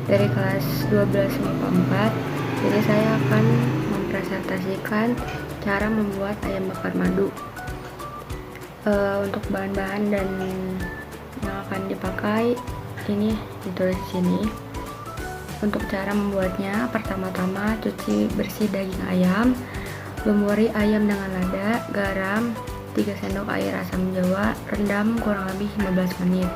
dari kelas 12 MIPA 4. Jadi saya akan mempresentasikan cara membuat ayam bakar madu. Untuk bahan-bahan dan yang akan dipakai ini ditulis di sini. Untuk cara membuatnya, pertama-tama cuci bersih daging ayam, lumuri ayam dengan lada, garam, 3 sendok air asam jawa, rendam kurang lebih 15 menit.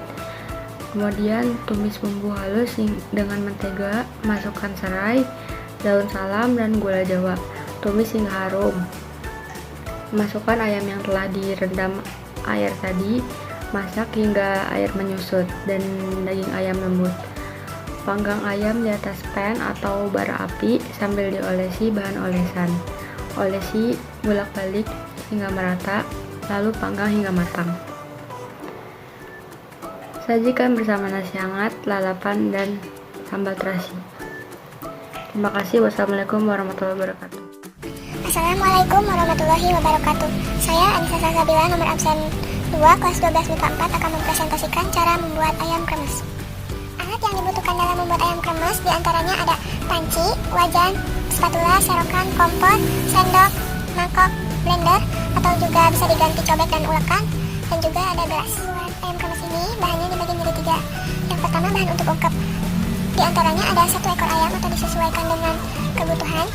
Kemudian tumis bumbu halus dengan mentega, masukkan serai, daun salam, dan gula jawa. Tumis hingga harum. Masukkan ayam yang telah direndam air tadi, masak hingga air menyusut dan daging ayam lembut. Panggang ayam di atas pan atau bara api sambil diolesi bahan olesan. Olesi bolak-balik hingga merata, lalu panggang hingga matang. Sajikan bersama nasi hangat, lalapan, dan sambal terasi. Terima kasih. Wassalamualaikum warahmatullahi wabarakatuh. Assalamualaikum warahmatullahi wabarakatuh. Saya Anissa Salsabila, nomor absen 2, kelas 12 MIPA 4 akan mempresentasikan cara membuat ayam kremes. Alat yang dibutuhkan dalam membuat ayam kremes diantaranya ada panci, wajan, spatula, serokan, kompor, sendok, mangkok, blender, atau juga bisa diganti cobek dan ulekan, dan juga ada gelas. Buat ayam kremes ini bahannya dibagi menjadi 3. Yang pertama bahan untuk ungkep. Di antaranya ada 1 ekor ayam atau disesuaikan dengan kebutuhan.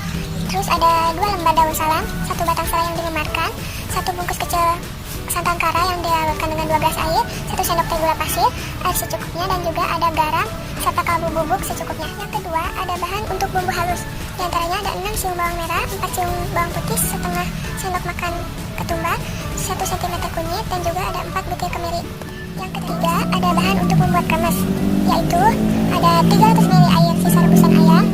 Terus ada 2 lembar daun salam, 1 batang serai yang dimemarkan, 1 bungkus kecil santan kara yang dilarutkan dengan 2 gelas air, 1 sendok teh gula pasir, air secukupnya, dan juga ada garam serta kaldu bubuk secukupnya. Yang kedua ada bahan untuk bumbu halus. Di antaranya ada 6 siung bawang merah, 4 siung bawang putih, setengah sendok makan ketumbar, 1 cm kunyit, dan juga ada 4 butir kemiri. Yang ketiga ada bahan untuk membuat kremes, yaitu ada 300 ml air sisa rebusan ayam,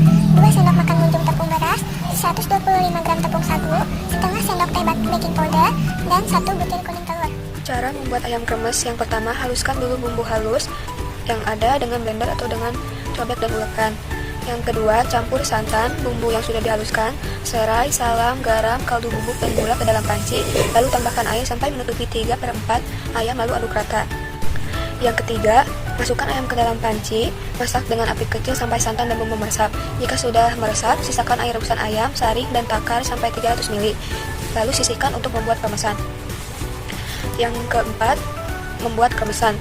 2 sendok makan munjung tepung beras, 125 gram tepung sagu, setengah sendok teh baking powder, dan 1 butir kuning telur. Cara membuat ayam kremes, yang pertama haluskan dulu bumbu halus yang ada dengan blender atau dengan cobek dan ulekan. Yang kedua, campur santan, bumbu yang sudah dihaluskan, serai, salam, garam, kaldu bubuk, dan gula ke dalam panci. Lalu tambahkan air sampai menutupi 3/4 ayam, lalu aduk rata. Yang ketiga, masukkan ayam ke dalam panci, masak dengan api kecil sampai santan dan bumbu meresap. Jika sudah meresap, sisakan air rebusan ayam, saring, dan takar sampai 300 ml. Lalu sisihkan untuk membuat kremesan. Yang keempat, membuat kremesan.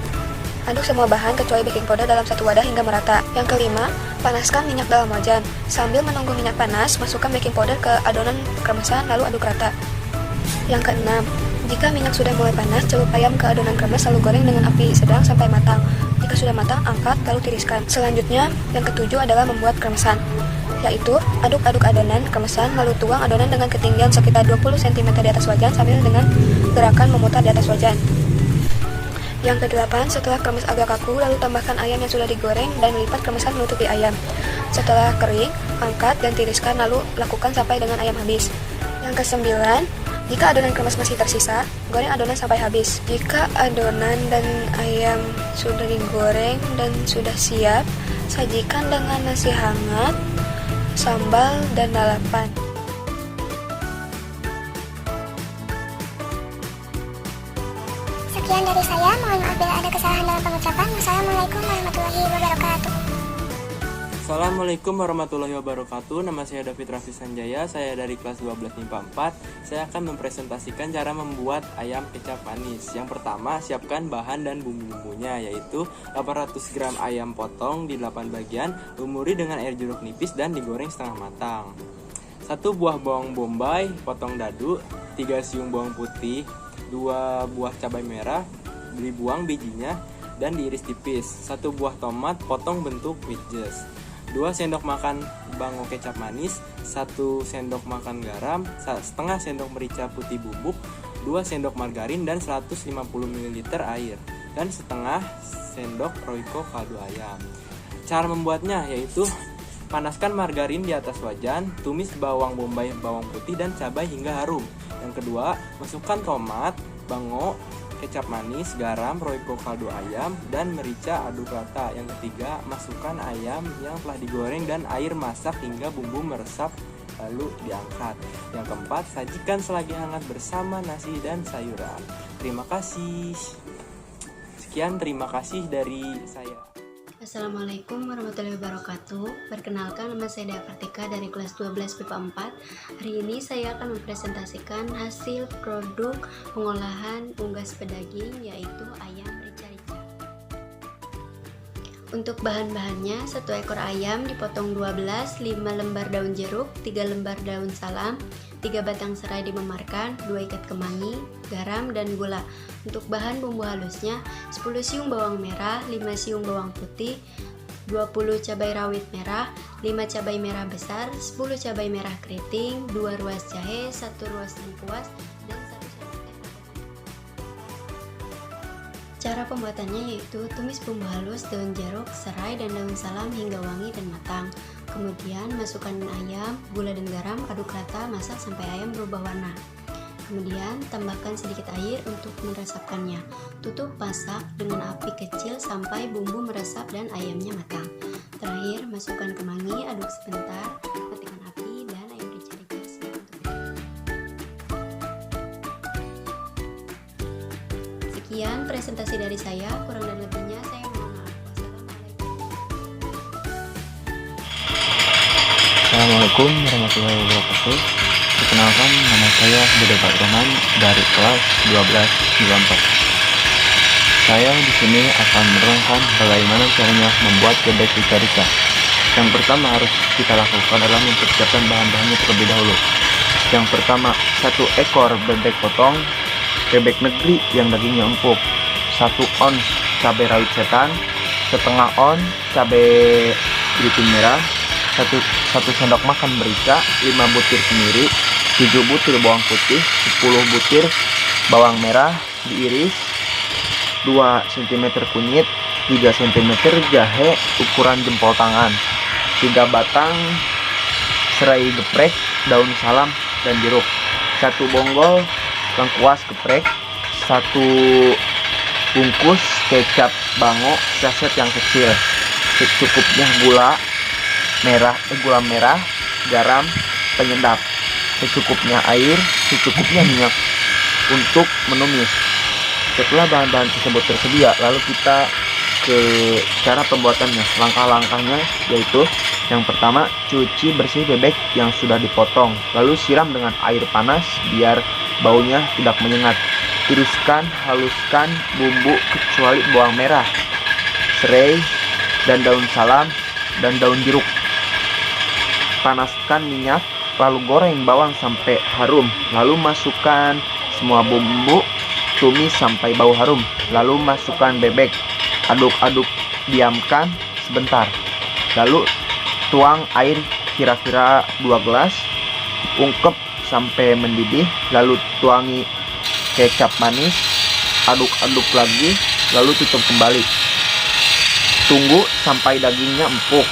Aduk semua bahan kecuali baking powder dalam satu wadah hingga merata. Yang kelima, panaskan minyak dalam wajan. Sambil menunggu minyak panas, masukkan baking powder ke adonan kremesan lalu aduk rata. Yang keenam, jika minyak sudah mulai panas, celup ayam ke adonan kremes lalu goreng dengan api sedang sampai matang. Jika sudah matang, angkat lalu tiriskan. Selanjutnya, yang ketujuh adalah membuat kremesan, yaitu aduk-aduk adonan kremesan lalu tuang adonan dengan ketinggian sekitar 20 cm di atas wajan sambil dengan gerakan memutar di atas wajan. Yang kedelapan, setelah kremes agak kaku, lalu tambahkan ayam yang sudah digoreng dan lipat kremesan menutupi ayam. Setelah kering, angkat dan tiriskan lalu lakukan sampai dengan ayam habis. Yang kesembilan, jika adonan kremes masih tersisa, goreng adonan sampai habis. Jika adonan dan ayam sudah digoreng dan sudah siap, sajikan dengan nasi hangat, sambal, dan lalapan. Sekian dari saya, mohon maaf bila ada kesalahan dalam pengucapan. Wassalamualaikum warahmatullahi wabarakatuh. Assalamualaikum warahmatullahi wabarakatuh. Nama saya David Raffi Sanjaya. Saya dari kelas 12 MIPA 4. Saya akan mempresentasikan cara membuat ayam kecap manis. Yang pertama, siapkan bahan dan bumbu-bumbunya, yaitu 800 gram ayam potong di 8 bagian, lumuri dengan air jeruk nipis dan digoreng setengah matang. 1 buah bawang bombay, potong dadu, 3 siung bawang putih, 2 buah cabai merah, dibuang bijinya dan diiris tipis. 1 buah tomat, potong bentuk wedges. 2 sendok makan bango kecap manis, 1 sendok makan garam, setengah sendok merica putih bubuk, 2 sendok margarin, dan 150 ml air, dan setengah sendok Royco kaldu ayam. Cara membuatnya yaitu panaskan margarin di atas wajan, tumis bawang bombay, bawang putih, dan cabai hingga harum. Yang kedua, masukkan tomat, bango, kecap manis, garam, Royco kaldu ayam, dan merica, aduk rata. Yang ketiga, masukkan ayam yang telah digoreng dan air masak hingga bumbu meresap, lalu diangkat. Yang keempat, sajikan selagi hangat bersama nasi dan sayuran. Terima kasih. Sekian, terima kasih dari saya. Assalamualaikum warahmatullahi wabarakatuh. Perkenalkan, nama saya Dea Kartika dari kelas 12 MIPA 4. Hari ini saya akan mempresentasikan hasil produk pengolahan unggas pedaging, yaitu ayam rica-rica. Untuk bahan-bahannya, 1 ekor ayam dipotong 12, 5 lembar daun jeruk, 3 lembar daun salam, 3 batang serai dimemarkan, 2 ikat kemangi, garam, dan gula. Untuk bahan bumbu halusnya, 10 siung bawang merah, 5 siung bawang putih, 20 cabai rawit merah, 5 cabai merah besar, 10 cabai merah keriting, 2 ruas jahe, 1 ruas lengkuas, dan 1 sendok teh. Cara pembuatannya yaitu tumis bumbu halus, daun jeruk, serai, dan daun salam hingga wangi dan matang. Kemudian masukkan ayam, gula, dan garam, aduk rata, masak sampai ayam berubah warna. Kemudian tambahkan sedikit air untuk meresapkannya. Tutup masak dengan api kecil sampai bumbu meresap dan ayamnya matang. Terakhir masukkan kemangi, aduk sebentar, matikan api, dan ayam rica-rica siap untuk dimakan. Sekian presentasi dari saya, kurang dan lebihnya saya mohon maaf. Assalamualaikum warahmatullahi wabarakatuh. Perkenalkan, nama saya Dede Roman dari kelas 12 94. Saya di sini akan menerangkan bagaimana caranya membuat bebek rica-rica. Yang pertama harus kita lakukan adalah mempersiapkan bahan-bahannya terlebih dahulu. Yang pertama, 1 ekor bebek potong, bebek negeri yang dagingnya empuk, 1 ons cabai rawit setan, setengah ons cabai keriting merah, 1 sendok makan merica, 5 butir kemiri, 7 butir bawang putih, 10 butir bawang merah diiris, 2 cm kunyit, 3 cm jahe ukuran jempol tangan, 3 batang serai geprek, daun salam, dan jeruk, 1 bonggol lengkuas geprek, 1 bungkus kecap bango saset yang kecil, secukupnya gula merah, garam, penyedap, secukupnya air, secukupnya minyak untuk menumis. Setelah bahan-bahan tersebut tersedia, lalu kita ke cara pembuatannya. Langkah-langkahnya yaitu yang pertama, cuci bersih bebek yang sudah dipotong, lalu siram dengan air panas biar baunya tidak menyengat. Tiriskan, haluskan bumbu kecuali bawang merah, serai, dan daun salam, dan daun jeruk. Panaskan minyak, lalu goreng bawang sampai harum, lalu masukkan semua bumbu, tumis sampai bau harum, lalu masukkan bebek, aduk-aduk, diamkan sebentar, lalu tuang air kira-kira 2 gelas, ungkep sampai mendidih, lalu tuangi kecap manis, aduk-aduk lagi, lalu tutup kembali. Tunggu sampai dagingnya empuk.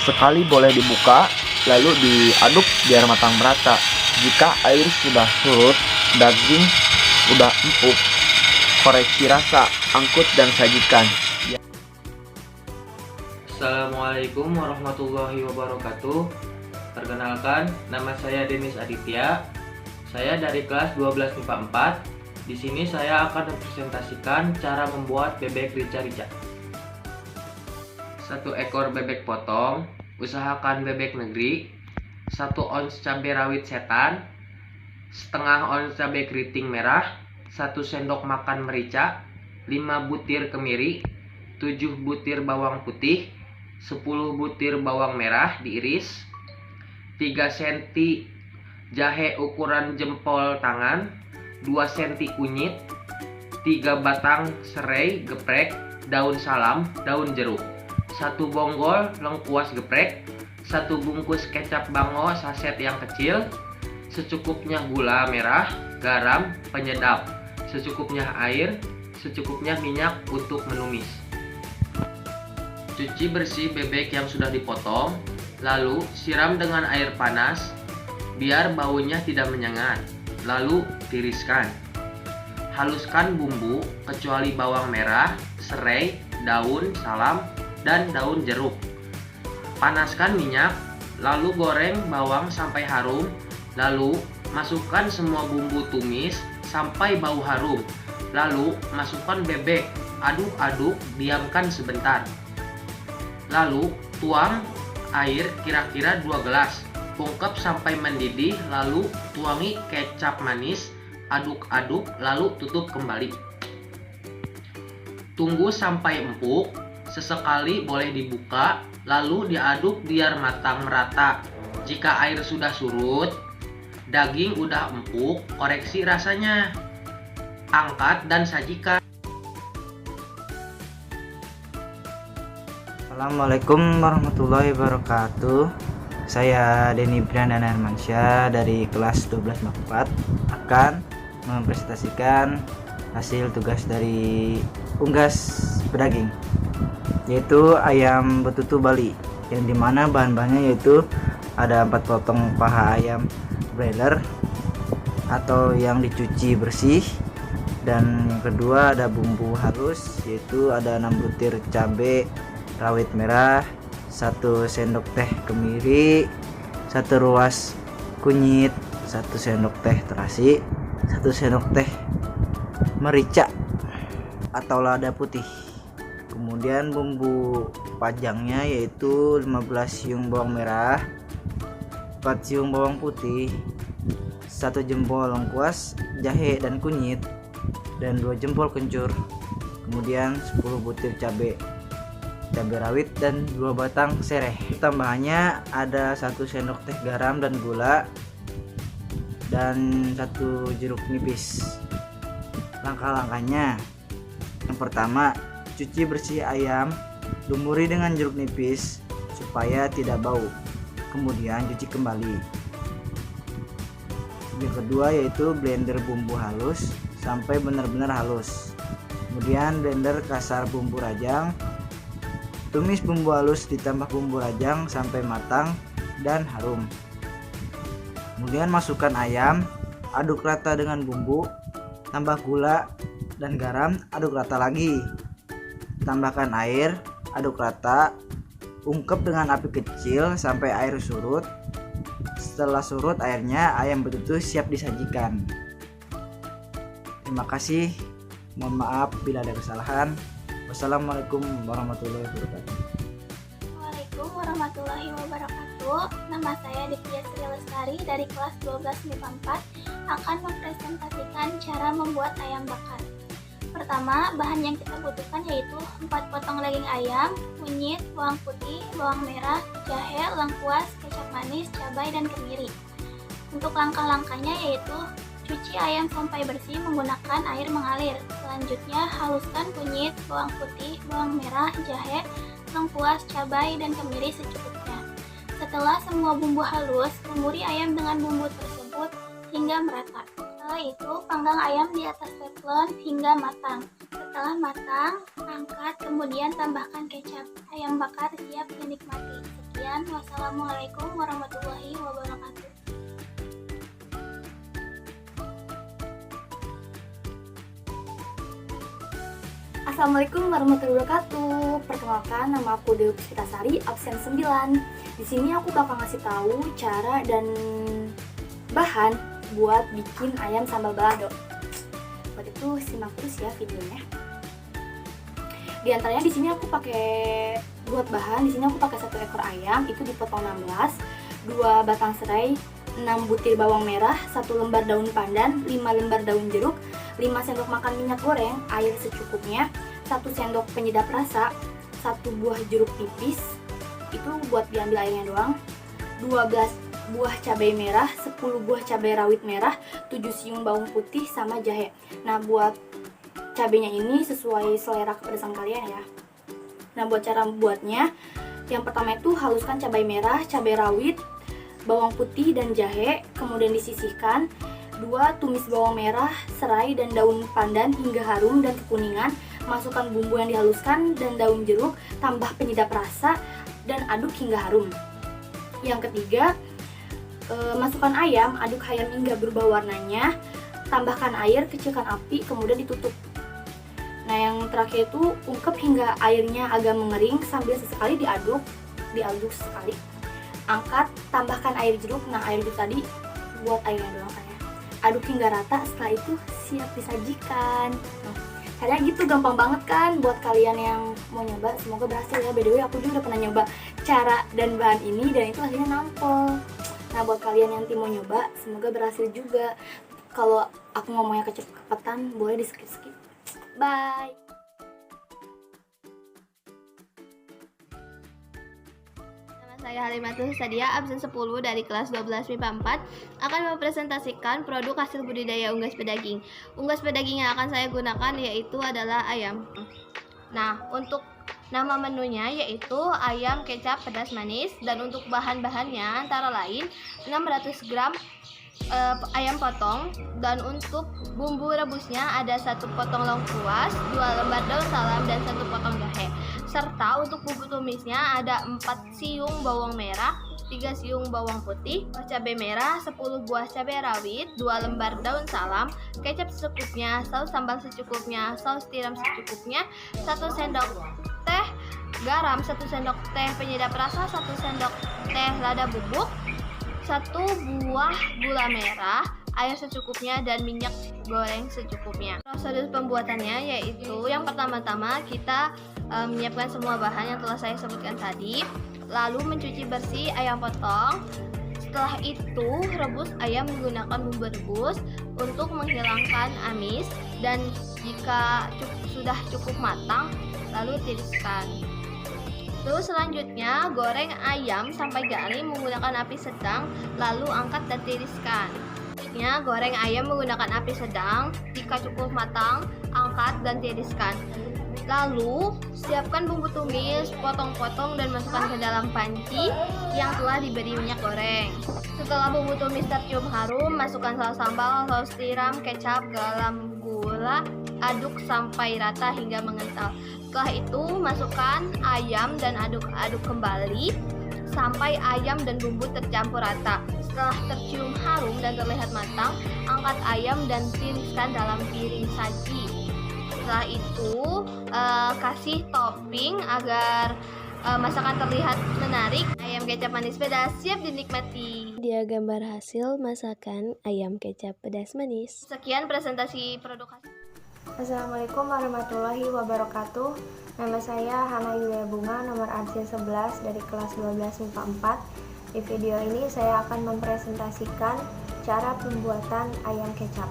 Sekali boleh dibuka, lalu diaduk biar matang merata. Jika air sudah surut, daging sudah empuk, koreksi rasa, angkut dan sajikan. Assalamualaikum warahmatullahi wabarakatuh. Perkenalkan, nama saya Denis Aditya. Saya dari kelas 12 MIPA 4. Di sini saya akan mempresentasikan cara membuat bebek rica-rica. 1 ekor bebek potong, usahakan bebek negeri, 1 ons cabai rawit setan, setengah ons cabai keriting merah, 1 sendok makan merica, 5 butir kemiri, 7 butir bawang putih, 10 butir bawang merah diiris, 3 cm jahe ukuran jempol tangan, 2 cm kunyit, 3 batang serai geprek, daun salam, daun jeruk, 1 bonggol lengkuas geprek, 1 bungkus kecap bango saset yang kecil, secukupnya gula merah, garam, penyedap, secukupnya air, secukupnya minyak untuk menumis. Cuci bersih bebek yang sudah dipotong, lalu siram dengan air panas biar baunya tidak menyengat, lalu tiriskan. Haluskan bumbu kecuali bawang merah, serai, daun salam, dan daun jeruk. Panaskan minyak, lalu goreng bawang sampai harum, lalu masukkan semua bumbu tumis sampai bau harum, lalu masukkan bebek, aduk-aduk, diamkan sebentar. Lalu tuang air kira-kira 2 gelas. Ungkep sampai mendidih, lalu tuangi kecap manis, aduk-aduk, lalu tutup kembali. Tunggu sampai empuk, sesekali boleh dibuka, lalu diaduk biar matang merata. Jika air sudah surut, daging udah empuk, koreksi rasanya. Angkat dan sajikan. Assalamualaikum warahmatullahi wabarakatuh. Saya Denny Brian Hermansyah dari kelas 12 MAP 4 akan mempresentasikan hasil tugas dari unggas pedaging, yaitu ayam betutu Bali, yang dimana bahan-bahannya yaitu ada 4 potong paha ayam broiler atau yang dicuci bersih, dan yang kedua ada bumbu halus, yaitu ada 6 butir cabai rawit merah, 1 sendok teh kemiri, 1 ruas kunyit, 1 sendok teh terasi, 1 sendok teh merica atau lada putih. Kemudian bumbu pajangnya yaitu 15 siung bawang merah, 4 siung bawang putih, 1 jempol lengkuas jahe dan kunyit, dan 2 jempol kencur. Kemudian 10 butir cabai rawit dan 2 batang sereh. Tambahannya ada 1 sendok teh garam dan gula, dan 1 jeruk nipis. Langkah-langkahnya: yang pertama, cuci bersih ayam, lumuri dengan jeruk nipis supaya tidak bau, kemudian cuci kembali. Yang kedua yaitu blender bumbu halus sampai benar-benar halus, kemudian blender kasar bumbu rajang. Tumis bumbu halus ditambah bumbu rajang sampai matang dan harum. Kemudian masukkan ayam, aduk rata dengan bumbu, tambah gula dan garam, aduk rata lagi. Tambahkan air, aduk rata, ungkep dengan api kecil sampai air surut. Setelah surut airnya, ayam betutu siap disajikan. Terima kasih. Mohon maaf bila ada kesalahan. Wassalamualaikum warahmatullahi wabarakatuh. Assalamualaikum warahmatullahi wabarakatuh. Nama saya Divya Sri Lestari dari kelas 12 MIPA 4 akan mempresentasikan cara membuat ayam bakar. Pertama, bahan yang kita butuhkan yaitu 4 potong daging ayam, kunyit, bawang putih, bawang merah, jahe, lengkuas, kecap manis, cabai, dan kemiri. Untuk langkah-langkahnya yaitu cuci ayam sampai bersih menggunakan air mengalir. Selanjutnya, haluskan kunyit, bawang putih, bawang merah, jahe, lengkuas, cabai, dan kemiri secukupnya. Setelah semua bumbu halus, lumuri ayam dengan bumbu tersebut hingga merata. Setelah itu, panggang ayam di atas teflon hingga matang. Setelah matang, angkat, kemudian tambahkan kecap. Ayam bakar siap dinikmati. Sekian, wassalamualaikum warahmatullahi wabarakatuh. Assalamualaikum warahmatullahi wabarakatuh. Perkenalkan, nama aku Dewi Puspitasari, absen 9. Di sini aku bakal ngasih tahu cara dan bahan buat bikin ayam sambal balado. Buat itu simak terus ya videonya. Di antaranya di sini aku pakai buat bahan. Di sini aku pakai 1 ekor ayam, itu dipotong 16, 2 batang serai, 6 butir bawang merah, 1 lembar daun pandan, 5 lembar daun jeruk, 5 sendok makan minyak goreng, air secukupnya, 1 sendok penyedap rasa, 1 buah jeruk nipis, itu buat diambil airnya doang, 12 buah cabai merah, 10 buah cabai rawit merah, 7 siung bawang putih, sama jahe. Nah, buat cabainya ini sesuai selera kepedasan kalian ya. Nah, buat cara membuatnya, yang pertama itu haluskan cabai merah, cabai rawit, bawang putih, dan jahe, kemudian disisihkan. 2. Tumis bawang merah, serai, dan daun pandan hingga harum dan kekuningan. Masukkan bumbu yang dihaluskan dan daun jeruk, tambah penyedap rasa, dan aduk hingga harum. Yang ketiga, masukkan ayam, aduk ayam hingga berubah warnanya. Tambahkan air, kecilkan api, kemudian ditutup. Nah, yang terakhir itu ungkep hingga airnya agak mengering sambil sesekali diaduk sekali. Angkat, tambahkan air jeruk. Nah, air jeruk tadi buat airnya doang kan ya. Aduk hingga rata, setelah itu siap disajikan. Nah, caranya gitu gampang banget kan buat kalian yang mau nyoba, semoga berhasil ya. By the way, aku juga udah pernah nyoba cara dan bahan ini dan itu hasilnya nampol. Nah, buat kalian yang mau nyoba, semoga berhasil juga. Kalau aku ngomongnya kecepatan, boleh di skip. Bye. Saya Halimatul Sadia, absen 10 dari kelas 12 MIPA 4, akan mempresentasikan produk hasil budidaya unggas pedaging. Unggas pedaging yang akan saya gunakan yaitu adalah ayam. Nah, untuk nama menunya yaitu ayam kecap pedas manis, dan untuk bahan-bahannya antara lain 600 gram ayam potong, dan untuk bumbu rebusnya ada 1 potong lengkuas, 2 lembar daun salam, dan 1 potong jahe. Serta untuk bumbu tumisnya ada 4 siung bawang merah, 3 siung bawang putih, cabai merah, 10 buah cabai rawit, 2 lembar daun salam, kecap secukupnya, saus sambal secukupnya, saus tiram secukupnya, 1 sendok teh garam, 1 sendok teh penyedap rasa, 1 sendok teh lada bubuk, 1 buah gula merah, air secukupnya, dan minyak goreng secukupnya. Prosedur pembuatannya yaitu yang pertama-tama kita menyiapkan semua bahan yang telah saya sebutkan tadi, lalu mencuci bersih ayam potong. Setelah itu rebus ayam menggunakan bumbu rebus untuk menghilangkan amis, dan jika sudah cukup matang lalu tiriskan. Terus selanjutnya goreng ayam sampai garing menggunakan api sedang, lalu angkat dan tiriskan. Selanjutnya goreng ayam menggunakan api sedang, jika cukup matang angkat dan tiriskan. Lalu siapkan bumbu tumis, potong-potong dan masukkan ke dalam panci yang telah diberi minyak goreng. Setelah bumbu tumis tercium harum, masukkan saus sambal, saus tiram, kecap, garam, gula, aduk sampai rata hingga mengental. Setelah itu masukkan ayam dan aduk-aduk kembali sampai ayam dan bumbu tercampur rata. Setelah tercium harum dan terlihat matang, angkat ayam dan tiriskan dalam piring saji. Setelah itu kasih topping agar masakan terlihat menarik. Ayam kecap manis pedas siap dinikmati. Dia gambar hasil masakan ayam kecap pedas manis. Sekian presentasi produk hasil. Assalamualaikum warahmatullahi wabarakatuh. Nama saya Hana Yulia Bunga, nomor absen 11 dari kelas 12 MIPA 4. Di video ini saya akan mempresentasikan cara pembuatan ayam kecap.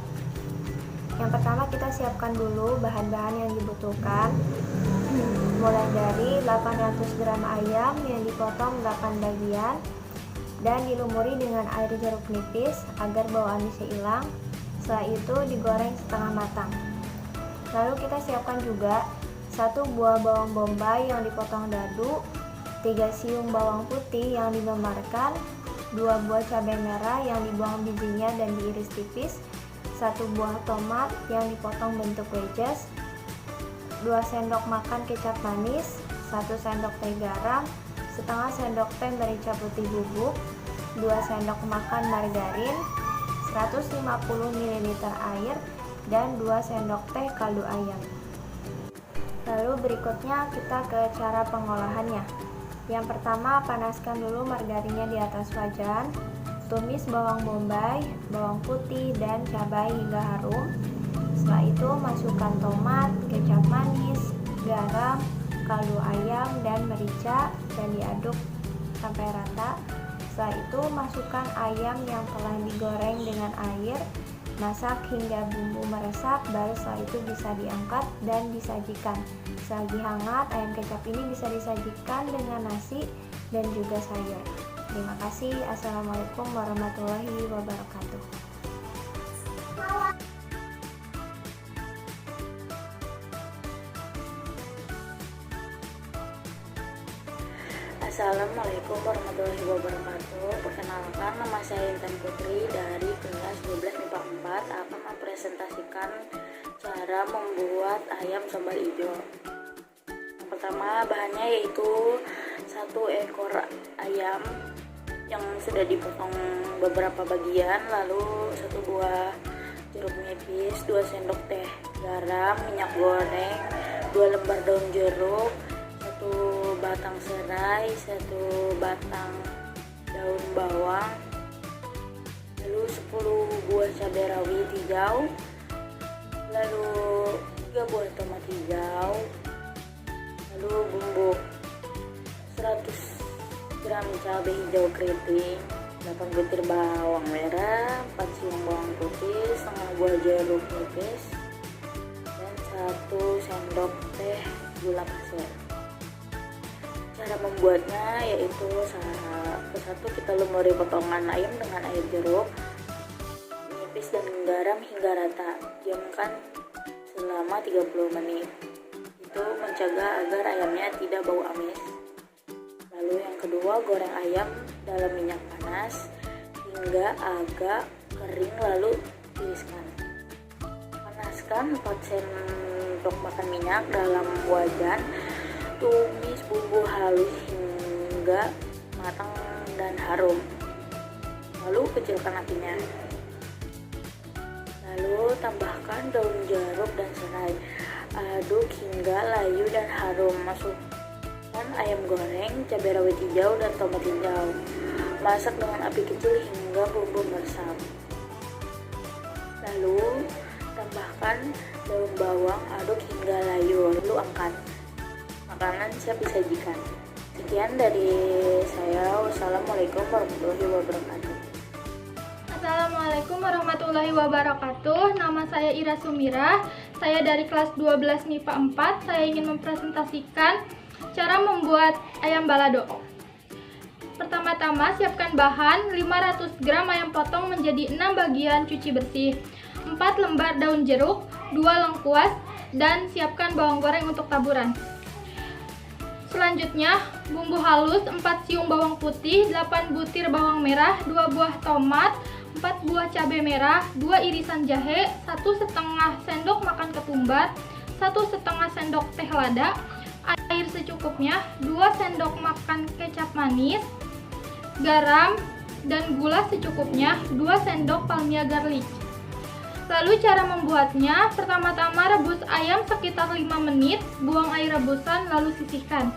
Yang pertama kita siapkan dulu bahan-bahan yang dibutuhkan. Mulai dari 800 gram ayam yang dipotong 8 bagian dan dilumuri dengan air jeruk nipis agar bau amisnya hilang. Setelah itu digoreng setengah matang. Lalu kita siapkan juga 1 buah bawang bombay yang dipotong dadu, 3 siung bawang putih yang dimemarkan, 2 buah cabai merah yang dibuang bijinya dan diiris tipis, 1 buah tomat yang dipotong bentuk wedges, 2 sendok makan kecap manis, 1 sendok teh garam, setengah sendok teh merica putih bubuk, 2 sendok makan margarin, 150 ml air, dan 2 sendok teh kaldu ayam. Lalu berikutnya kita ke cara pengolahannya. Yang pertama, panaskan dulu margarinnya di atas wajan. Tumis bawang bombay, bawang putih, dan cabai hingga harum. Setelah itu masukkan tomat, kecap manis, garam, kaldu ayam, dan merica, dan diaduk sampai rata. Setelah itu masukkan ayam yang telah digoreng dengan air. Masak hingga bumbu meresap, baru setelah itu bisa diangkat dan disajikan. Selagi hangat, ayam kecap ini bisa disajikan dengan nasi dan juga sayur. Terima kasih. Assalamualaikum warahmatullahi wabarakatuh. Assalamualaikum warahmatullahi wabarakatuh. Perkenalkan, nama saya Intan Putri dari kelas 12 MIPA 4 akan mempresentasikan cara membuat ayam sambal hijau. Yang pertama, bahannya yaitu 1 ekor ayam yang sudah dipotong beberapa bagian, lalu 1 buah jeruk nipis, 2 sendok teh garam, minyak goreng, 2 lembar daun jeruk, 1 batang serai, 1 batang daun bawang, lalu 10 buah cabai rawit hijau, lalu 3 buah tomat hijau, lalu bumbu 100 gram cabai hijau keriting, 8 butir bawang merah, 4 siung bawang putih, setengah buah jeruk nipis, dan 1 sendok teh gula pasir. Cara membuatnya yaitu satu kita lumuri potongan ayam dengan air jeruk nipis dan garam hingga rata. Diamkan selama 30 menit. Itu mencegah agar ayamnya tidak bau amis. Lalu yang kedua, goreng ayam dalam minyak panas hingga agak kering lalu tiriskan. Panaskan 4 sendok makan minyak dalam wajan. Tumis bumbu halus hingga matang dan harum. Lalu kecilkan apinya. Lalu tambahkan daun jeruk dan serai. Aduk hingga layu dan harum. Masukkan ayam goreng, cabai rawit hijau dan tomat hijau. Masak dengan api kecil hingga bumbu meresap. Lalu tambahkan daun bawang, aduk hingga layu. Lalu angkat. Makanan siap disajikan. Sekian dari saya. Wassalamualaikum warahmatullahi wabarakatuh. Assalamualaikum warahmatullahi wabarakatuh. Nama saya Ira Sumira. Saya dari kelas 12 MIPA 4. Saya ingin mempresentasikan cara membuat ayam balado. Pertama-tama siapkan bahan 500 gram ayam potong menjadi 6 bagian, cuci bersih, 4 lembar daun jeruk, 2 lengkuas, dan siapkan bawang goreng untuk taburan. Selanjutnya, bumbu halus 4 siung bawang putih, 8 butir bawang merah, 2 buah tomat, 4 buah cabai merah, 2 irisan jahe, 1,5 sendok makan ketumbar, 1,5 sendok teh lada, air secukupnya, 2 sendok makan kecap manis, garam, dan gula secukupnya, 2 sendok palmia garlic. Lalu cara membuatnya, pertama-tama rebus ayam sekitar 5 menit, buang air rebusan lalu sisihkan.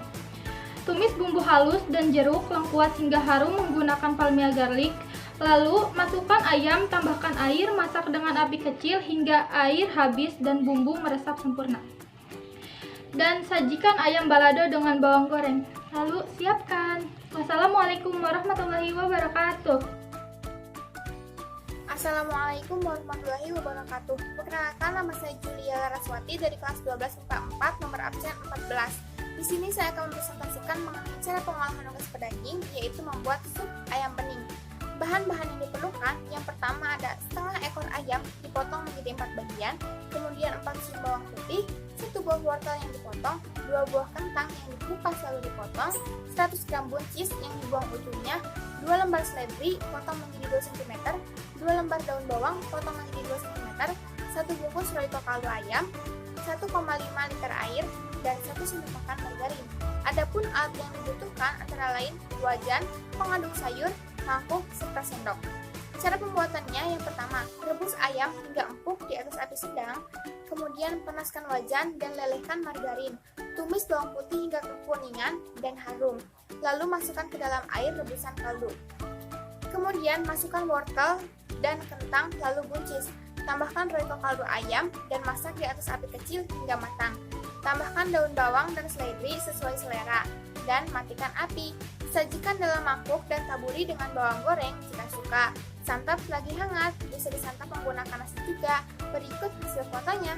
Tumis bumbu halus dan jeruk lengkuas hingga harum menggunakan palmia garlic. Lalu masukkan ayam, tambahkan air, masak dengan api kecil hingga air habis dan bumbu meresap sempurna. Dan sajikan ayam balado dengan bawang goreng. Lalu siapkan. Wassalamualaikum warahmatullahi wabarakatuh. Assalamualaikum warahmatullahi wabarakatuh. Perkenalkan, nama saya Julia Laraswati dari kelas 12 MIPA 4, nomor absen 14. Di sini saya akan mempresentasikan mengenai cara pengolahan unggas pedaging, yaitu membuat sup ayam bening. Bahan-bahan yang diperlukan, yang pertama ada setengah ekor ayam dipotong menjadi 4 bagian, kemudian 4 siung bawang putih, 1 buah wortel yang dipotong, 2 buah kentang yang dikupas lalu dipotong, 100 gram buncis yang dibuang ujungnya, 2 lembar seledri potong menjadi 2 cm, 2 lembar daun bawang potong menjadi 2 cm, 1 bungkus royco kaldu ayam, 1,5 liter air, dan 1 sendok makan margarin. Adapun alat yang dibutuhkan antara lain wajan, pengaduk sayur, mangkuk, serta sendok. Cara pembuatannya, yang pertama, rebus ayam hingga empuk di atas api sedang, kemudian panaskan wajan dan lelehkan margarin. Tumis bawang putih hingga kekuningan dan harum, lalu masukkan ke dalam air rebusan kaldu. Kemudian masukkan wortel dan kentang lalu buncis. Tambahkan royco kaldu ayam dan masak di atas api kecil hingga matang. Tambahkan daun bawang dan seledri sesuai selera dan matikan api. Sajikan dalam mangkuk dan taburi dengan bawang goreng jika suka. Santap lagi hangat, bisa disantap menggunakan nasi juga. Berikut hasil fotonya.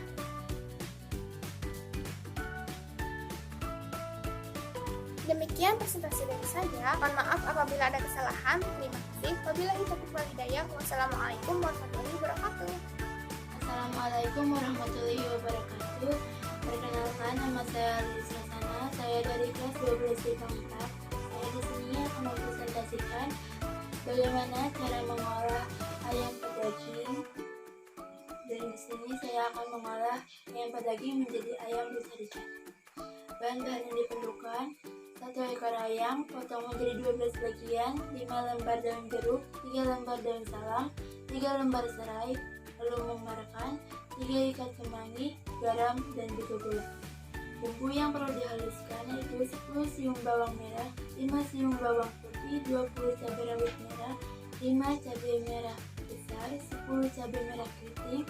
Demikian presentasi dari saya. Mohon maaf apabila ada kesalahan. Terima kasih. Wabillahi taufiq wal hidayah. Wassalamualaikum warahmatullahi wabarakatuh. Assalamualaikum warahmatullahi wabarakatuh. Perkenalkan, nama saya Lilis Rasana. Saya dari kelas 12 MIPA 4. Saya di sini akan mempresentasikan bagaimana cara mengolah ayam pedaging. Dan di sini saya akan mengolah ayam pedaging menjadi ayam besar. Bahan-bahan yang diperlukan: 1 ekor ayam potong menjadi 12 bagian, 5 lembar daun jeruk, 3 lembar daun salam, 3 lembar serai, lalu memarkan, 3 ikat kemangi, garam, dan juga gula. Bumbu yang perlu dihaluskan yaitu 10 siung bawang merah, 5 siung bawang putih, 20 cabai rawit merah, 5 cabai merah besar, 10 cabai merah keriting,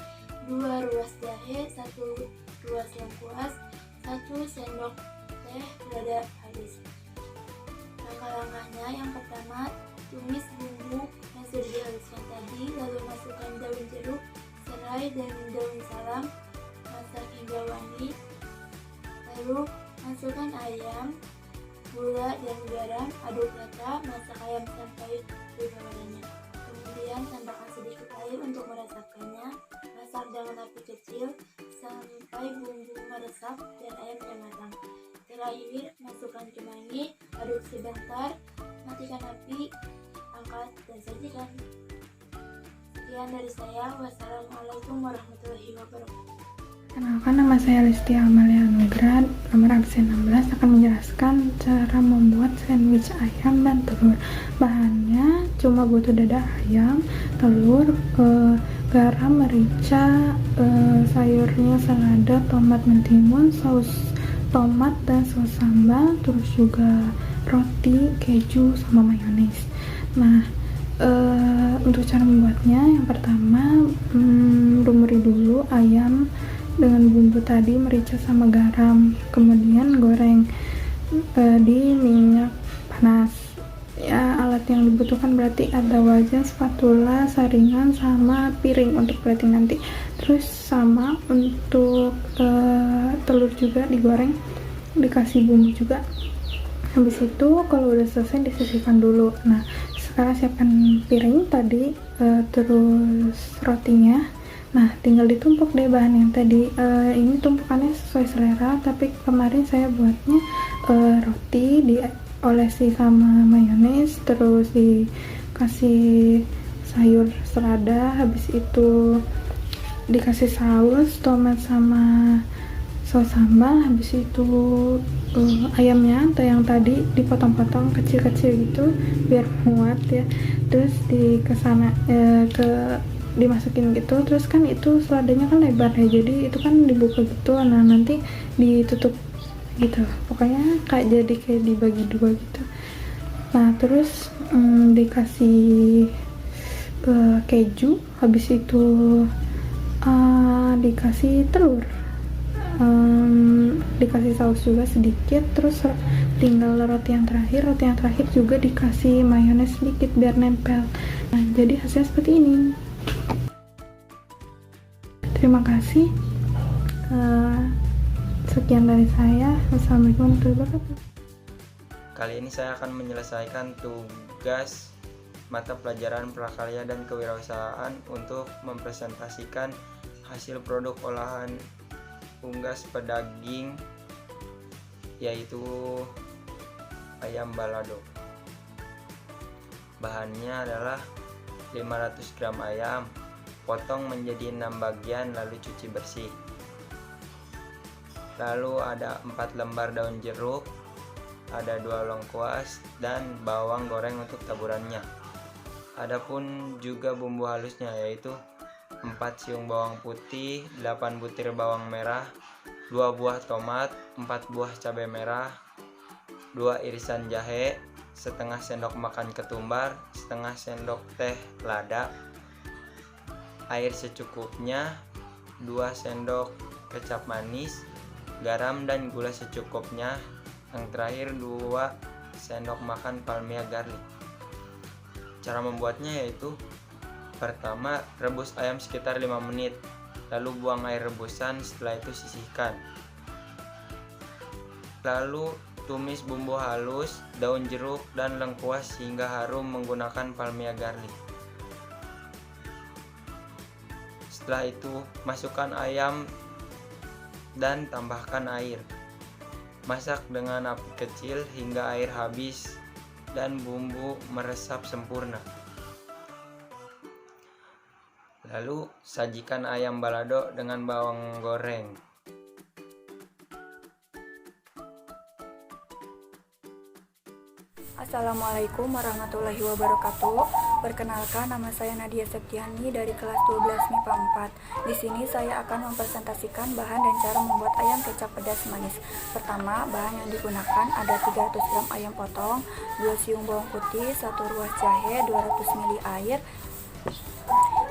2 ruas jahe, 1 ruas lengkuas, 1 sendok teh berada habis. Langkah-langkahnya yang pertama, tumis bumbu yang sudah dihaluskan tadi, lalu masukkan daun jeruk, serai, dan daun salam, masak hingga wangi. Lalu masukkan ayam, gula, dan garam, aduk rata, masak ayam sampai berubah warnanya. Kemudian tambahkan sedikit air untuk meresapkannya, masak dengan api kecil sampai bumbu meresap dan ayam matang. Terakhir, masukkan kemangi, aduk sebentar, matikan api, angkat dan sajikan. Sekian dari saya. Wassalamualaikum warahmatullahi wabarakatuh. Kenalkan, nama saya Listi Amalia Nugra, nomor absen 16, akan menjelaskan cara membuat sandwich ayam dan telur. Bahannya cuma butuh dada ayam, telur, garam, merica, sayurnya selada, tomat mentimun, saus tomat dan saus sambal, terus juga roti, keju, sama mayones. Nah, untuk cara membuatnya, yang pertama lumuri dulu ayam dengan bumbu tadi, merica sama garam, kemudian goreng di minyak panas. Ya, alat yang dibutuhkan berarti ada wajan, spatula, saringan, sama piring untuk plating nanti. Terus sama untuk telur juga digoreng, dikasih bumbu juga. Habis itu kalau udah selesai disisihkan dulu. Nah, sekarang siapkan piring tadi, terus rotinya. Nah, tinggal ditumpuk deh bahan yang tadi. Ini tumpukannya sesuai selera, tapi kemarin saya buatnya roti diolesi sama mayones, terus dikasih sayur selada, habis itu dikasih saus tomat sama saus sambal, habis itu ayamnya atau yang tadi dipotong-potong kecil-kecil gitu biar muat ya, terus dimasukin gitu. Terus kan itu seladanya kan lebar ya, jadi itu kan dibuka gitu, nah nanti ditutup gitu, pokoknya jadi kayak dibagi dua gitu. Nah, terus dikasih keju, habis itu dikasih telur, dikasih saus juga sedikit, terus tinggal roti yang terakhir juga dikasih mayones sedikit biar nempel. Nah, jadi hasilnya seperti ini. Terima kasih. Sekian dari saya. Wassalamualaikum warahmatullahi wabarakatuh. Kali ini saya akan menyelesaikan tugas mata pelajaran prakarya dan kewirausahaan untuk mempresentasikan hasil produk olahan unggas pedaging, yaitu ayam balado. Bahannya adalah 500 gram ayam, potong menjadi 6 bagian lalu cuci bersih. Lalu ada 4 lembar daun jeruk, ada 2 lengkuas, dan bawang goreng untuk taburannya. Adapun juga bumbu halusnya, yaitu 4 siung bawang putih, 8 butir bawang merah, 2 buah tomat, 4 buah cabai merah, 2 irisan jahe, setengah sendok makan ketumbar, setengah sendok teh lada, air secukupnya, 2 sendok kecap manis, garam dan gula secukupnya, yang terakhir 2 sendok makan palmia garlic. Cara membuatnya yaitu, pertama rebus ayam sekitar 5 menit, lalu buang air rebusan, setelah itu sisihkan. Lalu tumis bumbu halus, daun jeruk dan lengkuas hingga harum menggunakan palmia garlic. Setelah itu masukkan ayam dan tambahkan air. Masak dengan api kecil hingga air habis dan bumbu meresap sempurna. Lalu sajikan ayam balado dengan bawang goreng. Assalamualaikum warahmatullahi wabarakatuh. Perkenalkan, nama saya Nadia Septiani dari kelas 12 MIPA 4. Di sini saya akan mempresentasikan bahan dan cara membuat ayam kecap pedas manis. Pertama, bahan yang digunakan ada 300 gram ayam potong, 2 siung bawang putih, 1 ruas jahe, 200 ml air,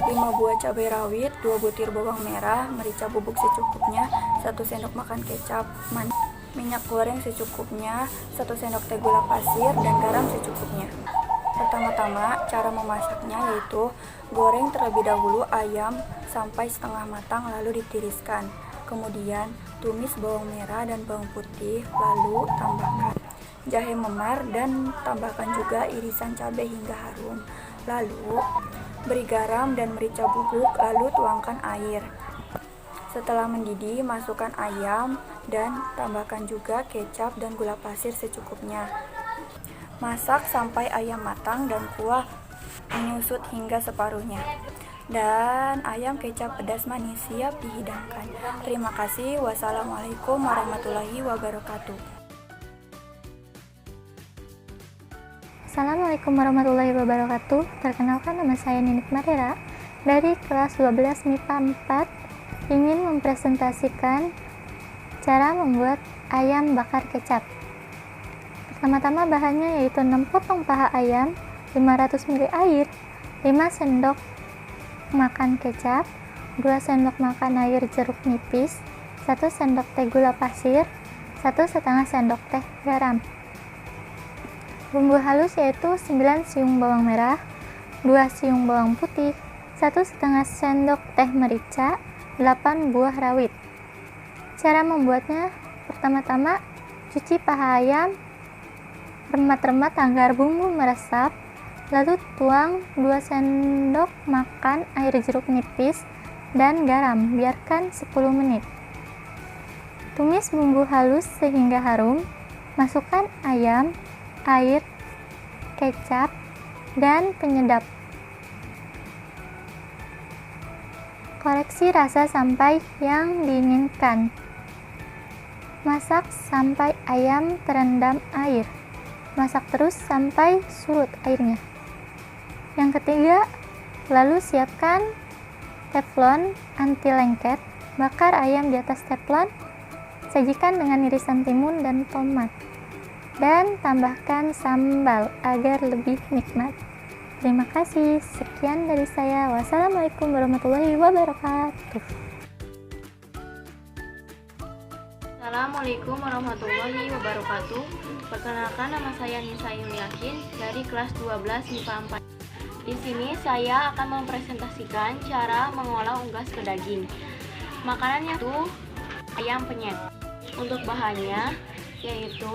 5 buah cabai rawit, 2 butir bawang merah, merica bubuk secukupnya, 1 sendok makan kecap manis. minyak goreng secukupnya, 1 sendok teh gula pasir, dan garam secukupnya. Pertama-tama, cara memasaknya yaitu goreng terlebih dahulu ayam sampai setengah matang lalu ditiriskan. Kemudian tumis bawang merah dan bawang putih, lalu tambahkan jahe memar dan tambahkan juga irisan cabai hingga harum. Lalu beri garam dan merica bubuk, lalu tuangkan air. Setelah mendidih, masukkan ayam dan tambahkan juga kecap dan gula pasir secukupnya. Masak sampai ayam matang dan kuah menyusut hingga separuhnya. Dan ayam kecap pedas manis siap dihidangkan. Terima kasih. Wassalamualaikum warahmatullahi wabarakatuh. Assalamualaikum warahmatullahi wabarakatuh. Perkenalkan, nama saya Ninik Marera dari kelas 12 MIPA 4, ingin mempresentasikan cara membuat ayam bakar kecap. Pertama-tama bahannya yaitu 6 potong paha ayam, 500 ml air, 5 sendok makan kecap, 2 sendok makan air jeruk nipis, 1 sendok teh gula pasir, 1,5 sendok teh garam. Bumbu halus yaitu 9 siung bawang merah, 2 siung bawang putih, 1,5 sendok teh merica, 8 buah rawit. Cara membuatnya, pertama-tama cuci paha ayam, remat-remat agar bumbu meresap, lalu tuang 2 sendok makan air jeruk nipis dan garam, biarkan 10 menit. Tumis bumbu halus sehingga harum, masukkan ayam, air, kecap, dan penyedap. Koreksi rasa sampai yang diinginkan. Masak sampai ayam terendam air. Masak terus sampai surut airnya. Yang ketiga, lalu siapkan teflon anti lengket. Bakar ayam di atas teflon. Sajikan dengan irisan timun dan tomat. Dan tambahkan sambal agar lebih nikmat. Terima kasih. Sekian dari saya. Wassalamualaikum warahmatullahi wabarakatuh. Assalamualaikum warahmatullahi wabarakatuh. Perkenalkan, nama saya Nisa Yakin dari kelas 12 MIPA 4. Di sini saya akan mempresentasikan cara mengolah unggas pedaging. Makanannya itu ayam penyet. Untuk bahannya yaitu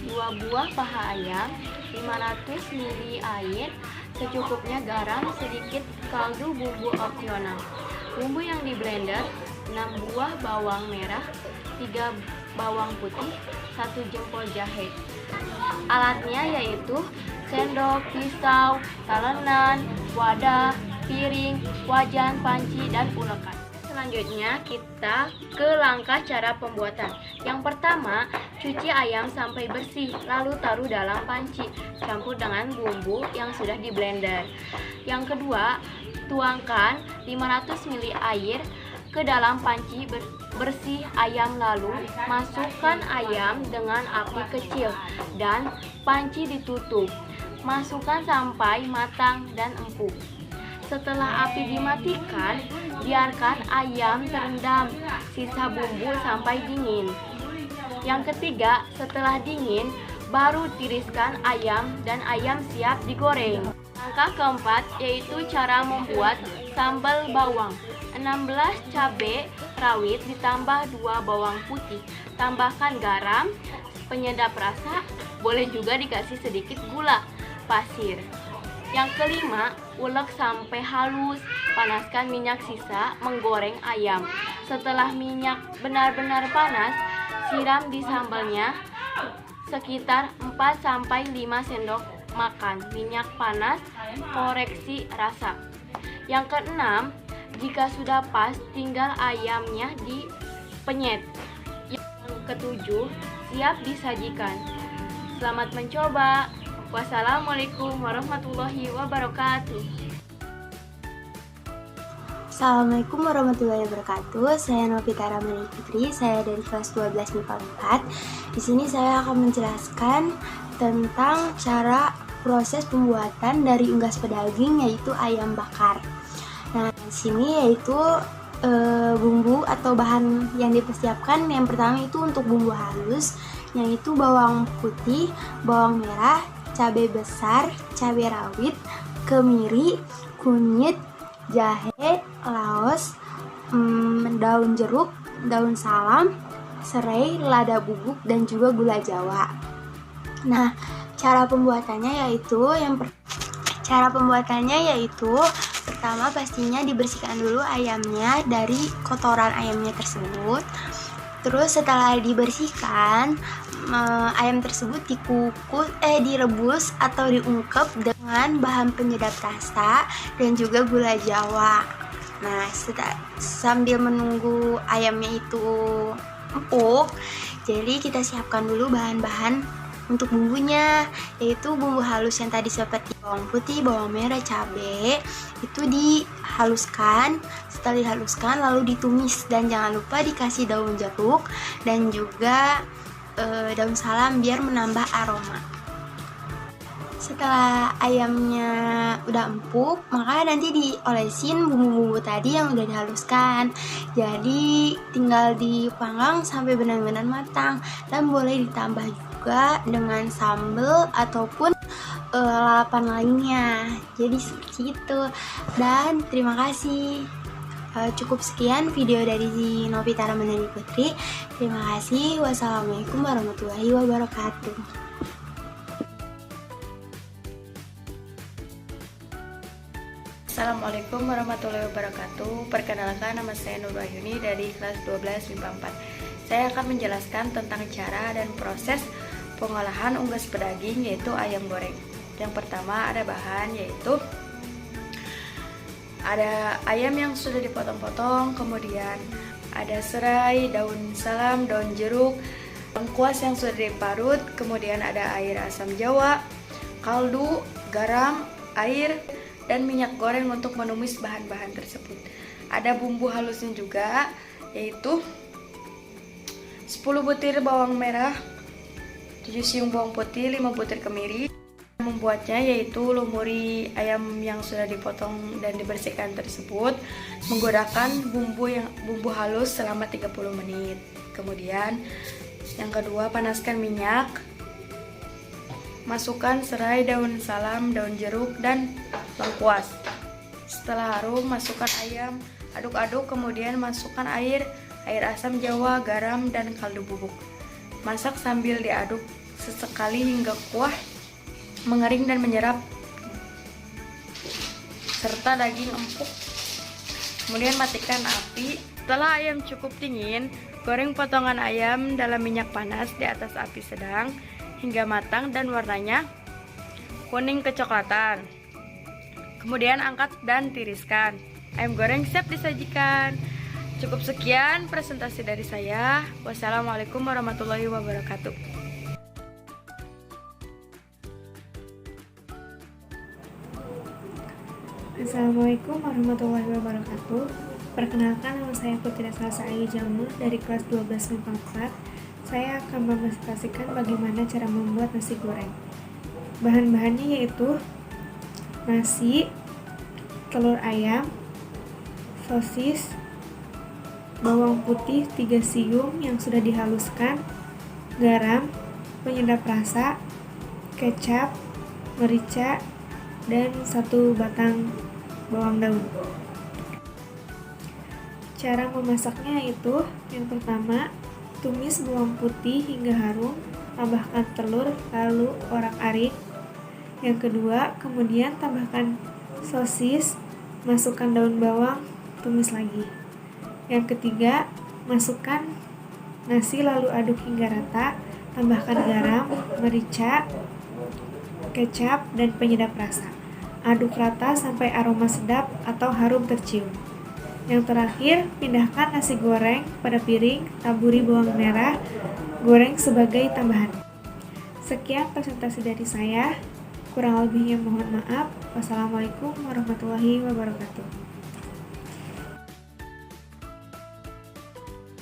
2 buah paha ayam, 500 ml air, secukupnya garam, sedikit kaldu bumbu opsional. Bumbu yang di blender, 6 buah bawang merah, 3 bawang putih, 1 jempol jahe. Alatnya yaitu sendok, pisau, talenan, wadah, piring, wajan, panci, dan ulekan. Selanjutnya kita ke langkah cara pembuatan. Yang pertama, cuci ayam sampai bersih, lalu taruh dalam panci, campur dengan bumbu yang sudah di blender. Yang kedua, tuangkan 500 ml air ke dalam panci bersih ayam, lalu masukkan ayam dengan api kecil dan panci ditutup. Masukkan sampai matang dan empuk. Setelah api dimatikan, biarkan ayam terendam sisa bumbu sampai dingin. Yang ketiga, setelah dingin, baru tiriskan ayam dan ayam siap digoreng. Langkah keempat yaitu cara membuat sambal bawang. 16 cabai rawit ditambah 2 bawang putih. Tambahkan garam, penyedap rasa, boleh juga dikasih sedikit gula pasir. Yang kelima, ulek sampai halus. Panaskan minyak sisa menggoreng ayam. Setelah minyak benar-benar panas, siram di sambalnya sekitar 4-5 sendok makan minyak panas, koreksi rasa. Yang keenam, jika sudah pas, tinggal ayamnya dipenyet. Yang ketujuh, siap disajikan. Selamat mencoba. Wassalamualaikum warahmatullahi wabarakatuh. Assalamualaikum warahmatullahi wabarakatuh. Saya Novita Ramani Fitri, saya dari kelas 12 MIPA 4. Di sini saya akan menjelaskan tentang cara proses pembuatan dari unggas pedaging, yaitu ayam bakar. Nah, di sini yaitu bumbu atau bahan yang dipersiapkan. Yang pertama itu untuk bumbu halus, yaitu bawang putih, bawang merah, cabai besar, cabai rawit, kemiri, kunyit, jahe, laos, daun jeruk, daun salam, serai, lada bubuk, dan juga gula jawa. Nah, cara pembuatannya yaitu pertama pastinya dibersihkan dulu ayamnya dari kotoran ayamnya tersebut. Terus setelah dibersihkan, ayam tersebut direbus atau diungkep dengan bahan penyedap rasa dan juga gula jawa. Nah, sambil menunggu ayamnya itu empuk, jadi kita siapkan dulu bahan-bahan untuk bumbunya, yaitu bumbu halus yang tadi seperti bawang putih, bawang merah, cabai, itu dihaluskan. Setelah dihaluskan lalu ditumis, dan jangan lupa dikasih daun jeruk dan juga daun salam biar menambah aroma. Setelah ayamnya udah empuk, maka nanti diolesin bumbu-bumbu tadi yang udah dihaluskan. Jadi tinggal dipanggang sampai benar-benar matang, dan boleh ditambah juga dengan sambal ataupun lalapan lainnya. Jadi seperti itu. Dan terima kasih. Cukup sekian video dari Novita Ramadhani Putri. Terima kasih. Wassalamualaikum warahmatullahi wabarakatuh. Assalamualaikum warahmatullahi wabarakatuh. Perkenalkan, nama saya Nur Wahyuni dari kelas 12 MIPA 4. Saya akan menjelaskan tentang cara dan proses pengolahan unggas pedaging, yaitu ayam goreng. Yang pertama ada bahan, yaitu ada ayam yang sudah dipotong-potong, kemudian ada serai, daun salam, daun jeruk, lengkuas yang sudah diparut, kemudian ada air asam jawa, kaldu, garam, air, dan minyak goreng untuk menumis bahan-bahan tersebut. Ada bumbu halusnya juga, yaitu 10 butir bawang merah, 7 siung bawang putih, 5 butir kemiri. Membuatnya yaitu lumuri ayam yang sudah dipotong dan dibersihkan tersebut menggunakan bumbu halus selama 30 menit. Kemudian yang kedua, panaskan minyak. Masukkan serai, daun salam, daun jeruk, dan lengkuas. Setelah harum, masukkan ayam, aduk-aduk, kemudian masukkan air asam jawa, garam, dan kaldu bubuk. Masak sambil diaduk sesekali hingga kuah mengering dan menyerap serta daging empuk. Kemudian matikan api. Setelah ayam cukup dingin, goreng potongan ayam dalam minyak panas di atas api sedang hingga matang dan warnanya kuning kecoklatan. Kemudian angkat dan tiriskan. Ayam goreng siap disajikan. Cukup sekian presentasi dari saya. Wassalamualaikum warahmatullahi wabarakatuh. Assalamualaikum warahmatullahi wabarakatuh. Perkenalkan, nama saya Putri Salsa Ayu Jamu dari kelas 12 MIPA 4. Saya akan mempresentasikan bagaimana cara membuat nasi goreng. Bahan-bahannya yaitu nasi, telur ayam, sosis, bawang putih 3 siung yang sudah dihaluskan, garam, penyedap rasa, kecap, merica, dan 1 batang bawang daun. Cara memasaknya yaitu yang pertama, tumis bawang putih hingga harum, tambahkan telur, lalu orak-arik. Yang kedua, kemudian tambahkan sosis, masukkan daun bawang, tumis lagi. Yang ketiga, masukkan nasi lalu aduk hingga rata, tambahkan garam, merica, kecap, dan penyedap rasa. Aduk rata sampai aroma sedap atau harum tercium. Yang terakhir, pindahkan nasi goreng pada piring, taburi bawang merah, goreng sebagai tambahan. Sekian presentasi dari saya. Kurang lebihnya mohon maaf. Wassalamualaikum warahmatullahi wabarakatuh.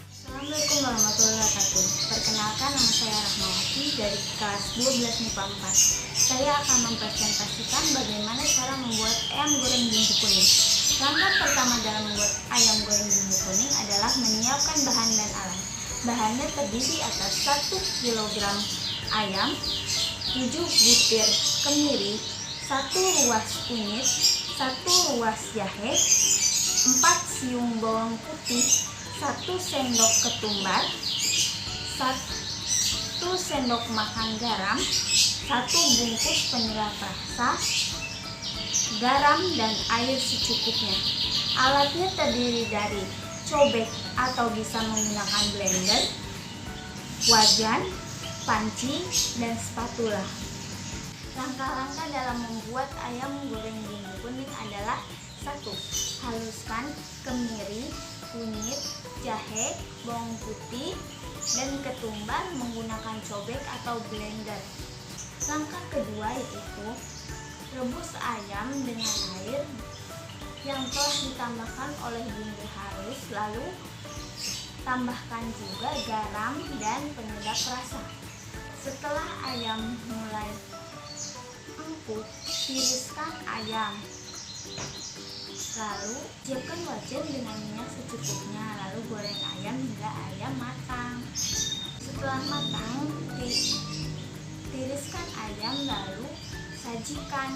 Assalamualaikum warahmatullahi wabarakatuh. Perkenalkan, nama saya Rahmawati dari kelas 12 MIPA 4. Saya akan mempresentasikan bagaimana cara membuat ayam goreng bumbu kuning. Langkah pertama dalam membuat ayam goreng bumbu kuning adalah menyiapkan bahan dan alat. Bahannya terdiri atas 1 kg ayam, 7 butir kemiri, 1 ruas kunyit, 1 ruas jahe, 4 siung bawang putih, 1 sendok ketumbar, 1 sendok makan garam, 1 bungkus penyedap rasa, garam dan air secukupnya. Alatnya terdiri dari cobek atau bisa menggunakan blender, wajan, panci, dan spatula. Langkah-langkah dalam membuat ayam goreng bumbu kuning adalah 1. Haluskan kemiri, kunyit, jahe, bawang putih, dan ketumbar menggunakan cobek atau blender. Langkah kedua yaitu rebus ayam dengan air yang telah ditambahkan oleh bumbu halus, lalu tambahkan juga garam dan penyedap rasa. Setelah ayam mulai empuk, tiriskan ayam. Lalu siapkan wajan dengan minyak secukupnya, lalu goreng ayam hingga ayam matang. Setelah matang, tiriskan ayam lalu sajikan.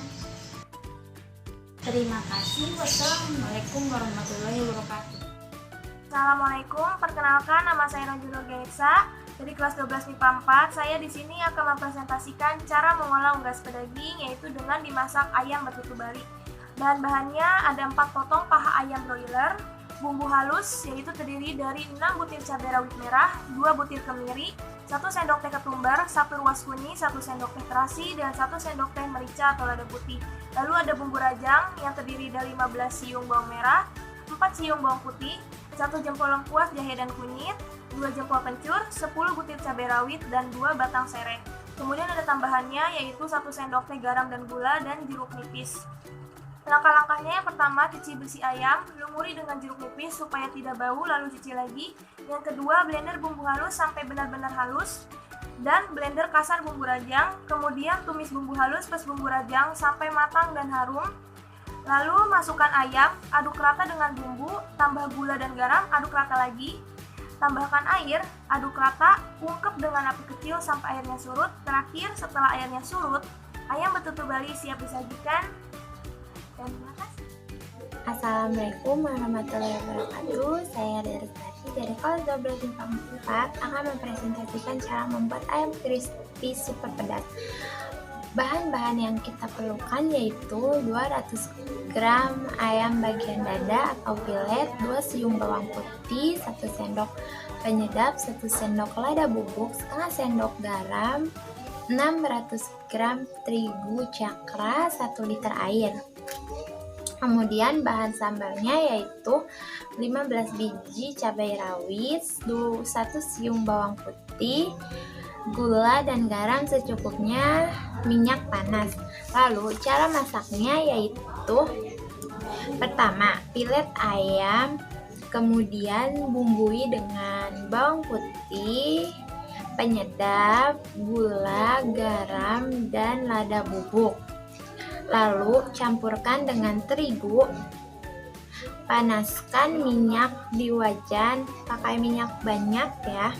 Terima kasih. Wassalamualaikum warahmatullahi wabarakatuh. Assalamualaikum, perkenalkan nama saya Najul Gaisa dari kelas 12 MIPA 4. Saya di sini akan mempresentasikan cara mengolah unggas pedaging, yaitu dengan dimasak ayam betutu Bali. Bahan-bahannya ada 4 potong paha ayam broiler, bumbu halus yaitu terdiri dari 6 butir cabai rawit merah, 2 butir kemiri, 1 sendok teh ketumbar, 1 ruas kunyit, 1 sendok teh terasi, dan 1 sendok teh merica atau lada putih. Lalu ada bumbu rajang yang terdiri dari 15 siung bawang merah, 4 siung bawang putih, 1 jempol lengkuas jahe dan kunyit, 2 jempol kencur, 10 butir cabai rawit, dan 2 batang serai. Kemudian ada tambahannya yaitu 1 sendok teh garam dan gula dan jeruk nipis. Langkah-langkahnya yang pertama, cuci bersih ayam, lumuri dengan jeruk nipis supaya tidak bau, lalu cuci lagi. Yang kedua, blender bumbu halus sampai benar-benar halus, dan blender kasar bumbu rajang. Kemudian tumis bumbu halus plus bumbu rajang sampai matang dan harum. Lalu masukkan ayam, aduk rata dengan bumbu, tambah gula dan garam, aduk rata lagi. Tambahkan air, aduk rata, ungkep dengan api kecil sampai airnya surut. Terakhir, setelah airnya surut, ayam betutu Bali siap disajikan. Dan terima kasih. Assalamualaikum warahmatullahi wabarakatuh. Saya dari kelas 12 MIPA 4 akan mempresentasikan cara membuat ayam crispy super pedas. Bahan-bahan yang kita perlukan yaitu 200 gram ayam bagian dada atau filet, 2 siung bawang putih, 1 sendok penyedap, 1 sendok lada bubuk, setengah sendok garam, 600 gram terigu cakra, 1 liter air. Kemudian bahan sambalnya yaitu 15 biji cabai rawit, 1 siung bawang putih, gula dan garam secukupnya, minyak panas. Lalu cara masaknya yaitu pertama, filet ayam, kemudian bumbui dengan bawang putih, penyedap, gula, garam, dan lada bubuk. Lalu campurkan dengan terigu. Panaskan minyak di wajan, pakai minyak banyak ya.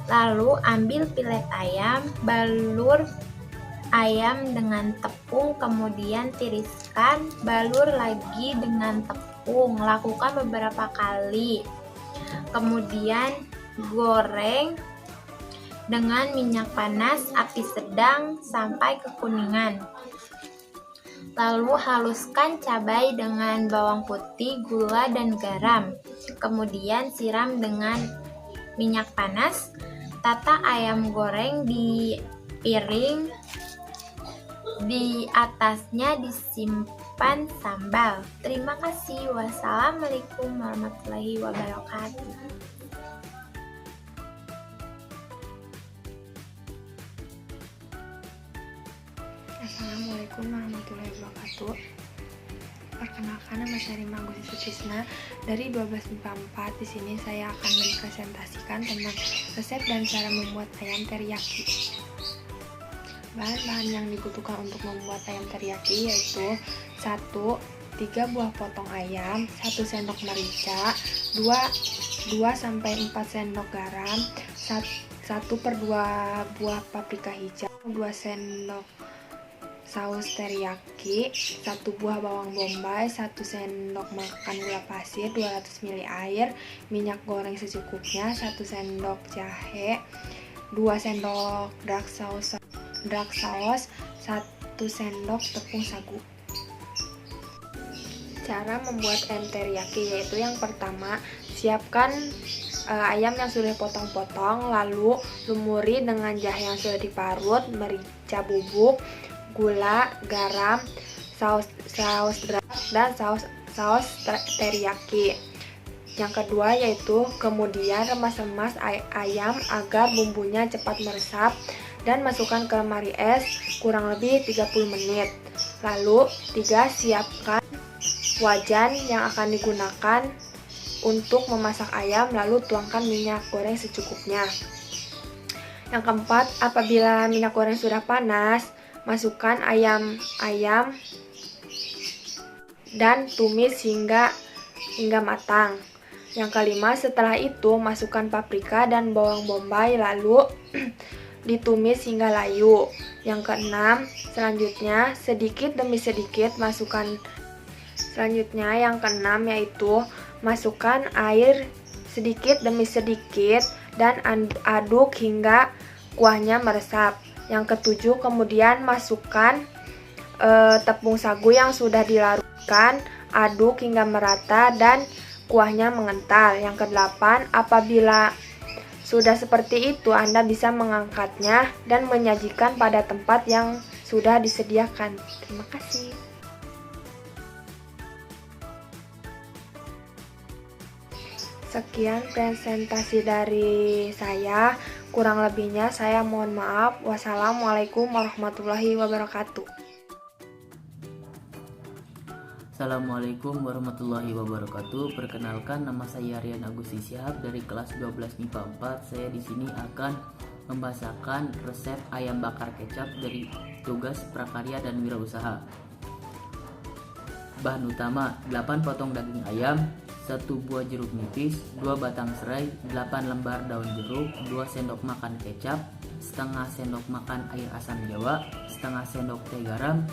Lalu ambil filet ayam, balur ayam dengan tepung, kemudian tiriskan, balur lagi dengan tepung. Lakukan beberapa kali. Kemudian goreng dengan minyak panas, api sedang sampai kekuningan. Lalu haluskan cabai dengan bawang putih, gula, dan garam. Kemudian siram dengan minyak panas. Tata ayam goreng di piring. Di atasnya disimpan sambal. Terima kasih. Wassalamualaikum warahmatullahi wabarakatuh. Assalamualaikum warahmatullahi wabarakatuh. Perkenalkan, nama saya Rima Agusi Sutisna dari 12 MIPA 4. Di sini saya akan mempresentasikan tentang resep dan cara membuat ayam teriyaki. Bahan-bahan yang dibutuhkan untuk membuat ayam teriyaki yaitu 1. 3 buah potong ayam, 1 sendok merica, 2 2-4 sendok garam, 1/2 buah paprika hijau, 2 sendok saus teriyaki, 1 buah bawang bombay, 1 sendok makan gula pasir, 200 ml air, minyak goreng secukupnya, 1 sendok jahe, 2 sendok dark sauce, 1 sendok tepung sagu. Cara membuat ayam teriyaki yaitu yang pertama, siapkan ayam yang sudah potong-potong, lalu lumuri dengan jahe yang sudah diparut, merica bubuk, gula, garam, saus draft, dan saus teriyaki. Yang kedua yaitu kemudian remas-remas ayam agar bumbunya cepat meresap dan masukkan ke lemari es kurang lebih 30 menit. Lalu 3. Siapkan wajan yang akan digunakan untuk memasak ayam, lalu tuangkan minyak goreng secukupnya. Yang keempat, apabila minyak goreng sudah panas, masukkan ayam dan tumis hingga matang. Yang kelima, setelah itu masukkan paprika dan bawang bombay lalu ditumis hingga layu. Yang keenam, selanjutnya sedikit demi sedikit masukkan. Selanjutnya yang keenam yaitu masukkan air sedikit demi sedikit dan aduk hingga kuahnya meresap. Yang ketujuh, kemudian masukkan tepung sagu yang sudah dilarutkan, aduk hingga merata dan kuahnya mengental. Yang kedelapan, apabila sudah seperti itu, Anda bisa mengangkatnya dan menyajikan pada tempat yang sudah disediakan. Terima kasih. Sekian presentasi dari saya. Kurang lebihnya saya mohon maaf. Wassalamualaikum warahmatullahi wabarakatuh. Assalamualaikum warahmatullahi wabarakatuh. Perkenalkan, nama saya Rian Agusti Syihab dari kelas 12 MIPA 4. Saya di sini akan membahasakan resep ayam bakar kecap dari tugas prakarya dan wirausaha. Bahan utama: 8 potong daging ayam, 1 buah jeruk nipis, 2 batang serai, 8 lembar daun jeruk, 2 sendok makan kecap, setengah sendok makan air asam jawa, setengah sendok teh garam,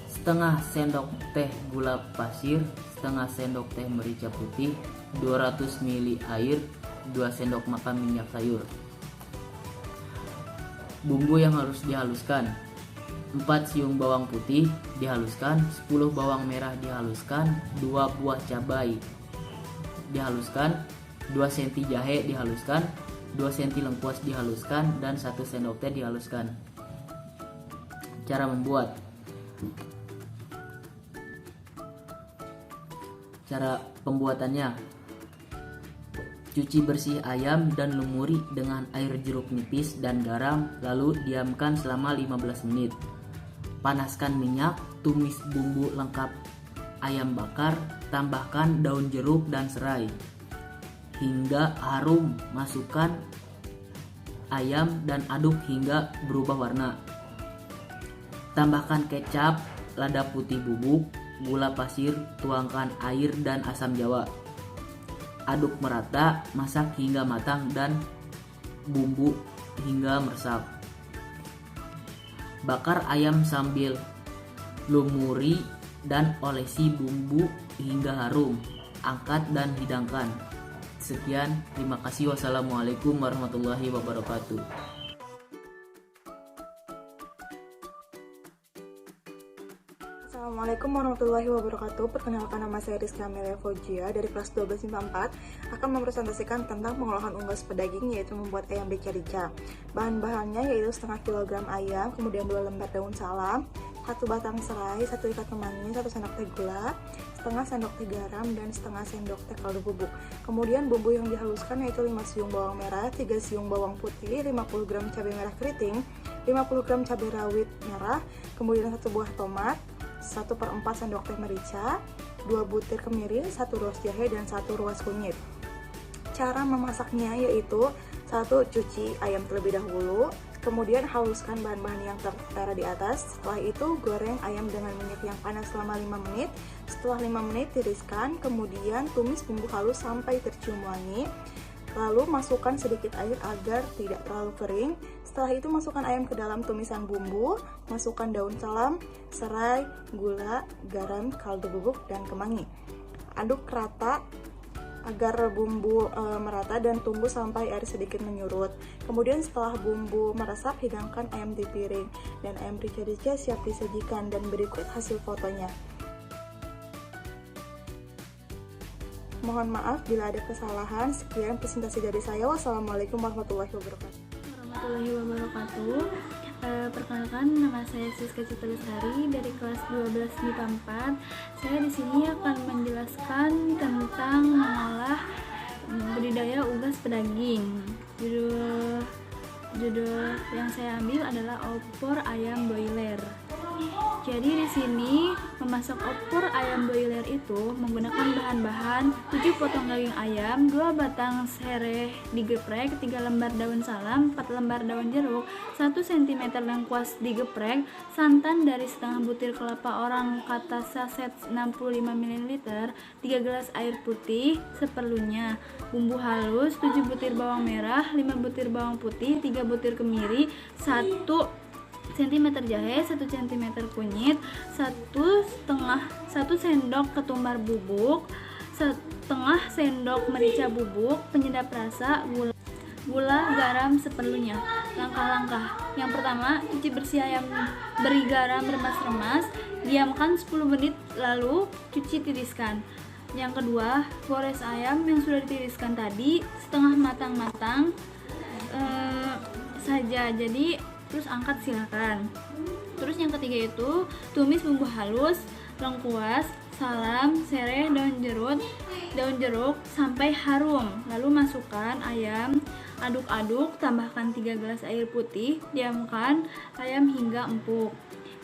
setengah sendok teh gula pasir, setengah sendok teh merica putih, 200 ml air, 2 sendok makan minyak sayur. Bumbu yang harus dihaluskan: 4 siung bawang putih dihaluskan, 10 bawang merah dihaluskan, 2 buah cabai dihaluskan, 2 cm jahe dihaluskan, 2 cm lengkuas dihaluskan, dan 1 sendok teh dihaluskan. Cara membuat: cara pembuatannya: cuci bersih ayam dan lumuri dengan air jeruk nipis dan garam, lalu diamkan selama 15 menit. Panaskan minyak, tumis bumbu lengkap ayam bakar, tambahkan daun jeruk dan serai hingga harum, masukkan ayam dan aduk hingga berubah warna. Tambahkan kecap, lada putih bubuk, gula pasir, tuangkan air dan asam jawa. Aduk merata, masak hingga matang dan bumbu hingga meresap. Bakar ayam sambil lumuri dan olesi bumbu hingga harum. Angkat dan hidangkan. Sekian, terima kasih. Wassalamualaikum warahmatullahi wabarakatuh. Assalamualaikum warahmatullahi wabarakatuh. Perkenalkan, nama saya Rizka Amelia Fojia dari kelas 12 MIPA 4 akan mempresentasikan tentang pengolahan unggas pedaging, yaitu membuat ayam rica-rica. Bahan-bahannya yaitu setengah kilogram ayam, kemudian 2 lembar daun salam, 1 batang serai, 1 ikat kemangi, 1 sendok teh gula, setengah sendok teh garam, dan setengah sendok teh kaldu bubuk. Kemudian bumbu yang dihaluskan yaitu 5 siung bawang merah, 3 siung bawang putih, 50 gram cabai merah keriting, 50 gram cabai rawit merah, kemudian 1 buah tomat, 1/4 sendok teh merica, 2 butir kemiri, 1 ruas jahe, dan 1 ruas kunyit. Cara memasaknya yaitu: 1. Cuci ayam terlebih dahulu, Kemudian haluskan bahan-bahan yang tertera di atas. Setelah itu goreng ayam dengan minyak yang panas selama 5 menit. Setelah 5 menit tiriskan, kemudian tumis bumbu halus sampai tercium wangi. Lalu masukkan sedikit air agar tidak terlalu kering. Setelah itu masukkan ayam ke dalam tumisan bumbu. Masukkan daun salam, serai, gula, garam, kaldu bubuk, dan kemangi. Aduk rata agar bumbu merata dan tunggu sampai air sedikit menyurut. Kemudian setelah bumbu meresap, hidangkan ayam di piring. Dan ayam rica-rica siap disajikan, dan berikut hasil fotonya. Mohon maaf bila ada kesalahan. Sekian presentasi dari saya. Wassalamualaikum warahmatullahi wabarakatuh. Warahmatullahi wabarakatuh. Perkenalkan, nama saya Siska Citra Lestari dari kelas 12 MIPA 4. Saya di sini akan menjelaskan tentang mengolah budidaya unggas pedaging. Judul yang saya ambil adalah opor ayam broiler. Jadi di sini memasak opor ayam broiler itu menggunakan bahan-bahan 7 potong daging ayam, 2 batang sereh digeprek, 3 lembar daun salam, 4 lembar daun jeruk, 1 cm lengkuas digeprek, santan dari setengah butir kelapa orang kata saset 65 ml, 3 gelas air putih seperlunya, bumbu halus 7 butir bawang merah, 5 butir bawang putih, 3 butir kemiri, 1 cm jahe, 1 cm kunyit, 1 sendok ketumbar bubuk, 1/2 sendok merica bubuk, penyedap rasa, gula, garam seperlunya. Langkah-langkah. Yang pertama, cuci bersih ayam, beri garam remas-remas, diamkan 10 menit lalu cuci tiriskan. Yang kedua, gores ayam yang sudah ditiriskan tadi setengah matang-matang saja. Jadi terus angkat silakan. Terus yang ketiga itu tumis bumbu halus, lengkuas, salam, sereh, daun jeruk sampai harum. Lalu masukkan ayam, aduk-aduk, tambahkan 3 gelas air putih, diamkan ayam hingga empuk.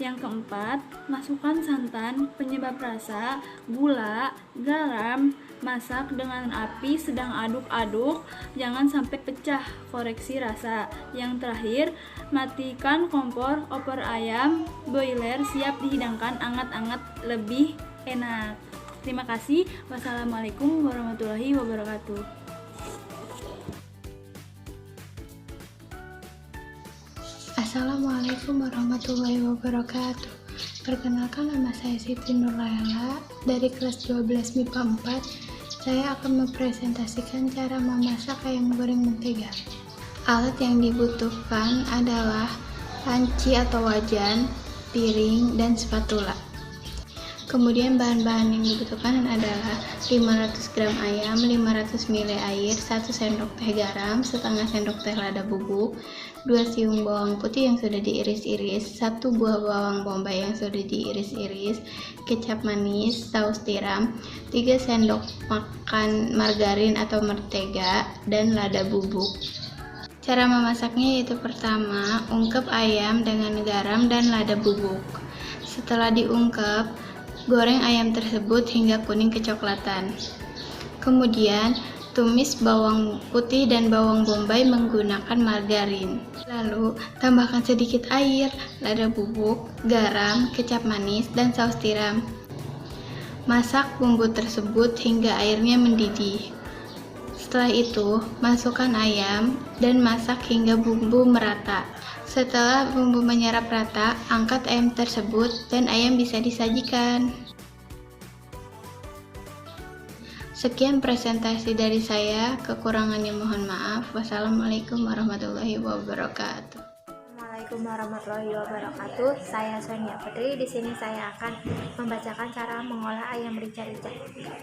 Yang keempat, masukkan santan, penyedap rasa, gula, garam, masak dengan api sedang, aduk-aduk, jangan sampai pecah, koreksi rasa. Yang terakhir, matikan kompor, opor ayam broiler siap dihidangkan, anget-anget lebih enak. Terima kasih. Wassalamualaikum warahmatullahi wabarakatuh. Assalamualaikum warahmatullahi wabarakatuh. Perkenalkan, nama saya Siti Nurlayla dari kelas 12 MIPA 4. Saya akan mempresentasikan cara memasak ayam goreng mentega. Alat yang dibutuhkan adalah panci atau wajan, piring, dan spatula. Kemudian bahan-bahan yang dibutuhkan adalah 500 gram ayam, 500 ml air, 1 sendok teh garam, setengah sendok teh lada bubuk, 2 siung bawang putih yang sudah diiris-iris, 1 buah bawang bombay yang sudah diiris-iris, kecap manis, saus tiram, 3 sendok makan margarin atau mentega, dan lada bubuk. Cara memasaknya yaitu pertama, ungkep ayam dengan garam dan lada bubuk. Setelah diungkep, goreng ayam tersebut hingga kuning kecoklatan. Kemudian, tumis bawang putih dan bawang bombay menggunakan margarin. Lalu, tambahkan sedikit air, lada bubuk, garam, kecap manis, dan saus tiram. Masak bumbu tersebut hingga airnya mendidih. Setelah itu, masukkan ayam dan masak hingga bumbu merata. Setelah bumbu menyerap rata, angkat ayam tersebut dan ayam bisa disajikan. Sekian presentasi dari saya, kekurangannya mohon maaf. Wassalamualaikum warahmatullahi wabarakatuh. Assalamualaikum warahmatullahi wabarakatuh. Saya Sonia Putri. Di sini saya akan membacakan cara mengolah ayam rica-rica.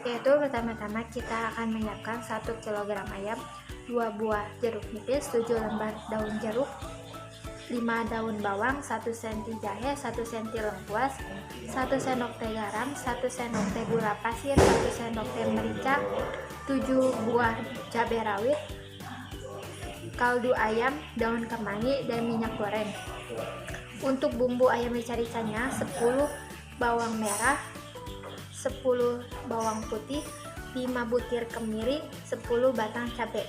Yaitu pertama-tama kita akan menyiapkan 1 kg ayam, 2 buah jeruk nipis, 7 lembar daun jeruk, 5 daun bawang, 1 cm jahe, 1 cm lengkuas, 1 sendok teh garam, 1 sendok teh gula pasir, 1 sendok teh merica, 7 buah cabai rawit, kaldu ayam, daun kemangi, dan minyak goreng. Untuk bumbu ayam rica-ricanya, 10 bawang merah, 10 bawang putih, 5 butir kemiri, 10 batang cabai.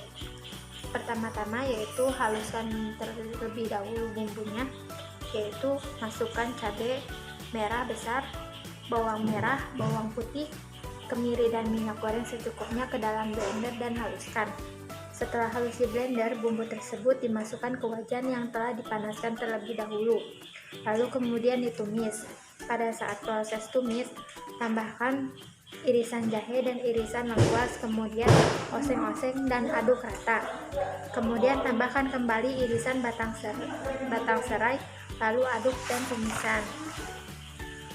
Pertama-tama yaitu haluskan terlebih dahulu bumbunya, yaitu masukkan cabai merah besar, bawang merah, bawang putih, kemiri dan minyak goreng secukupnya ke dalam blender dan haluskan. Setelah halus di blender, bumbu tersebut dimasukkan ke wajan yang telah dipanaskan terlebih dahulu. Lalu kemudian ditumis. Pada saat proses tumis, tambahkan irisan jahe dan irisan lengkuas, kemudian oseng-oseng dan aduk rata. Kemudian tambahkan kembali irisan batang serai, lalu aduk dan tumiskan.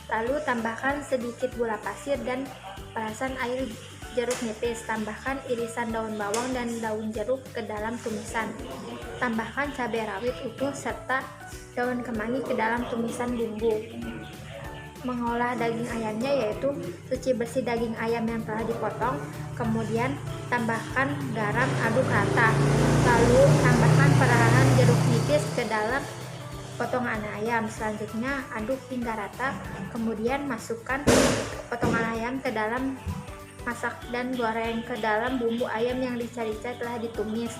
Lalu tambahkan sedikit gula pasir dan perasan air jeruk nipis. Tambahkan irisan daun bawang dan daun jeruk ke dalam tumisan. Tambahkan cabai rawit utuh serta daun kemangi ke dalam tumisan bumbu. Mengolah daging ayamnya yaitu cuci bersih daging ayam yang telah dipotong, kemudian tambahkan garam, aduk rata. Lalu tambahkan perahan jeruk nipis ke dalam potongan ayam. Selanjutnya aduk hingga rata, kemudian masukkan potongan ayam ke dalam masak dan goreng ke dalam bumbu ayam yang rica-rica telah ditumis.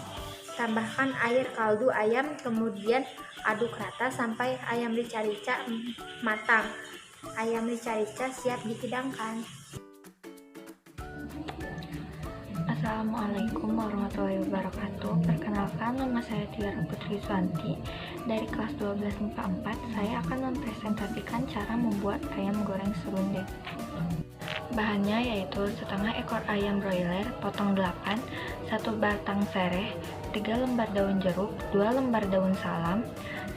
Tambahkan air kaldu ayam, kemudian aduk rata sampai ayam rica-rica matang. Ayam rica-rica siap dihidangkan. Assalamualaikum warahmatullahi wabarakatuh. Perkenalkan, nama saya Tiara Putri Suwanti dari kelas 12 MIPA 4. Saya akan mempresentasikan cara membuat ayam goreng serundeng. Bahannya yaitu setengah ekor ayam broiler potong 8, 1 batang sereh, 3 lembar daun jeruk, 2 lembar daun salam,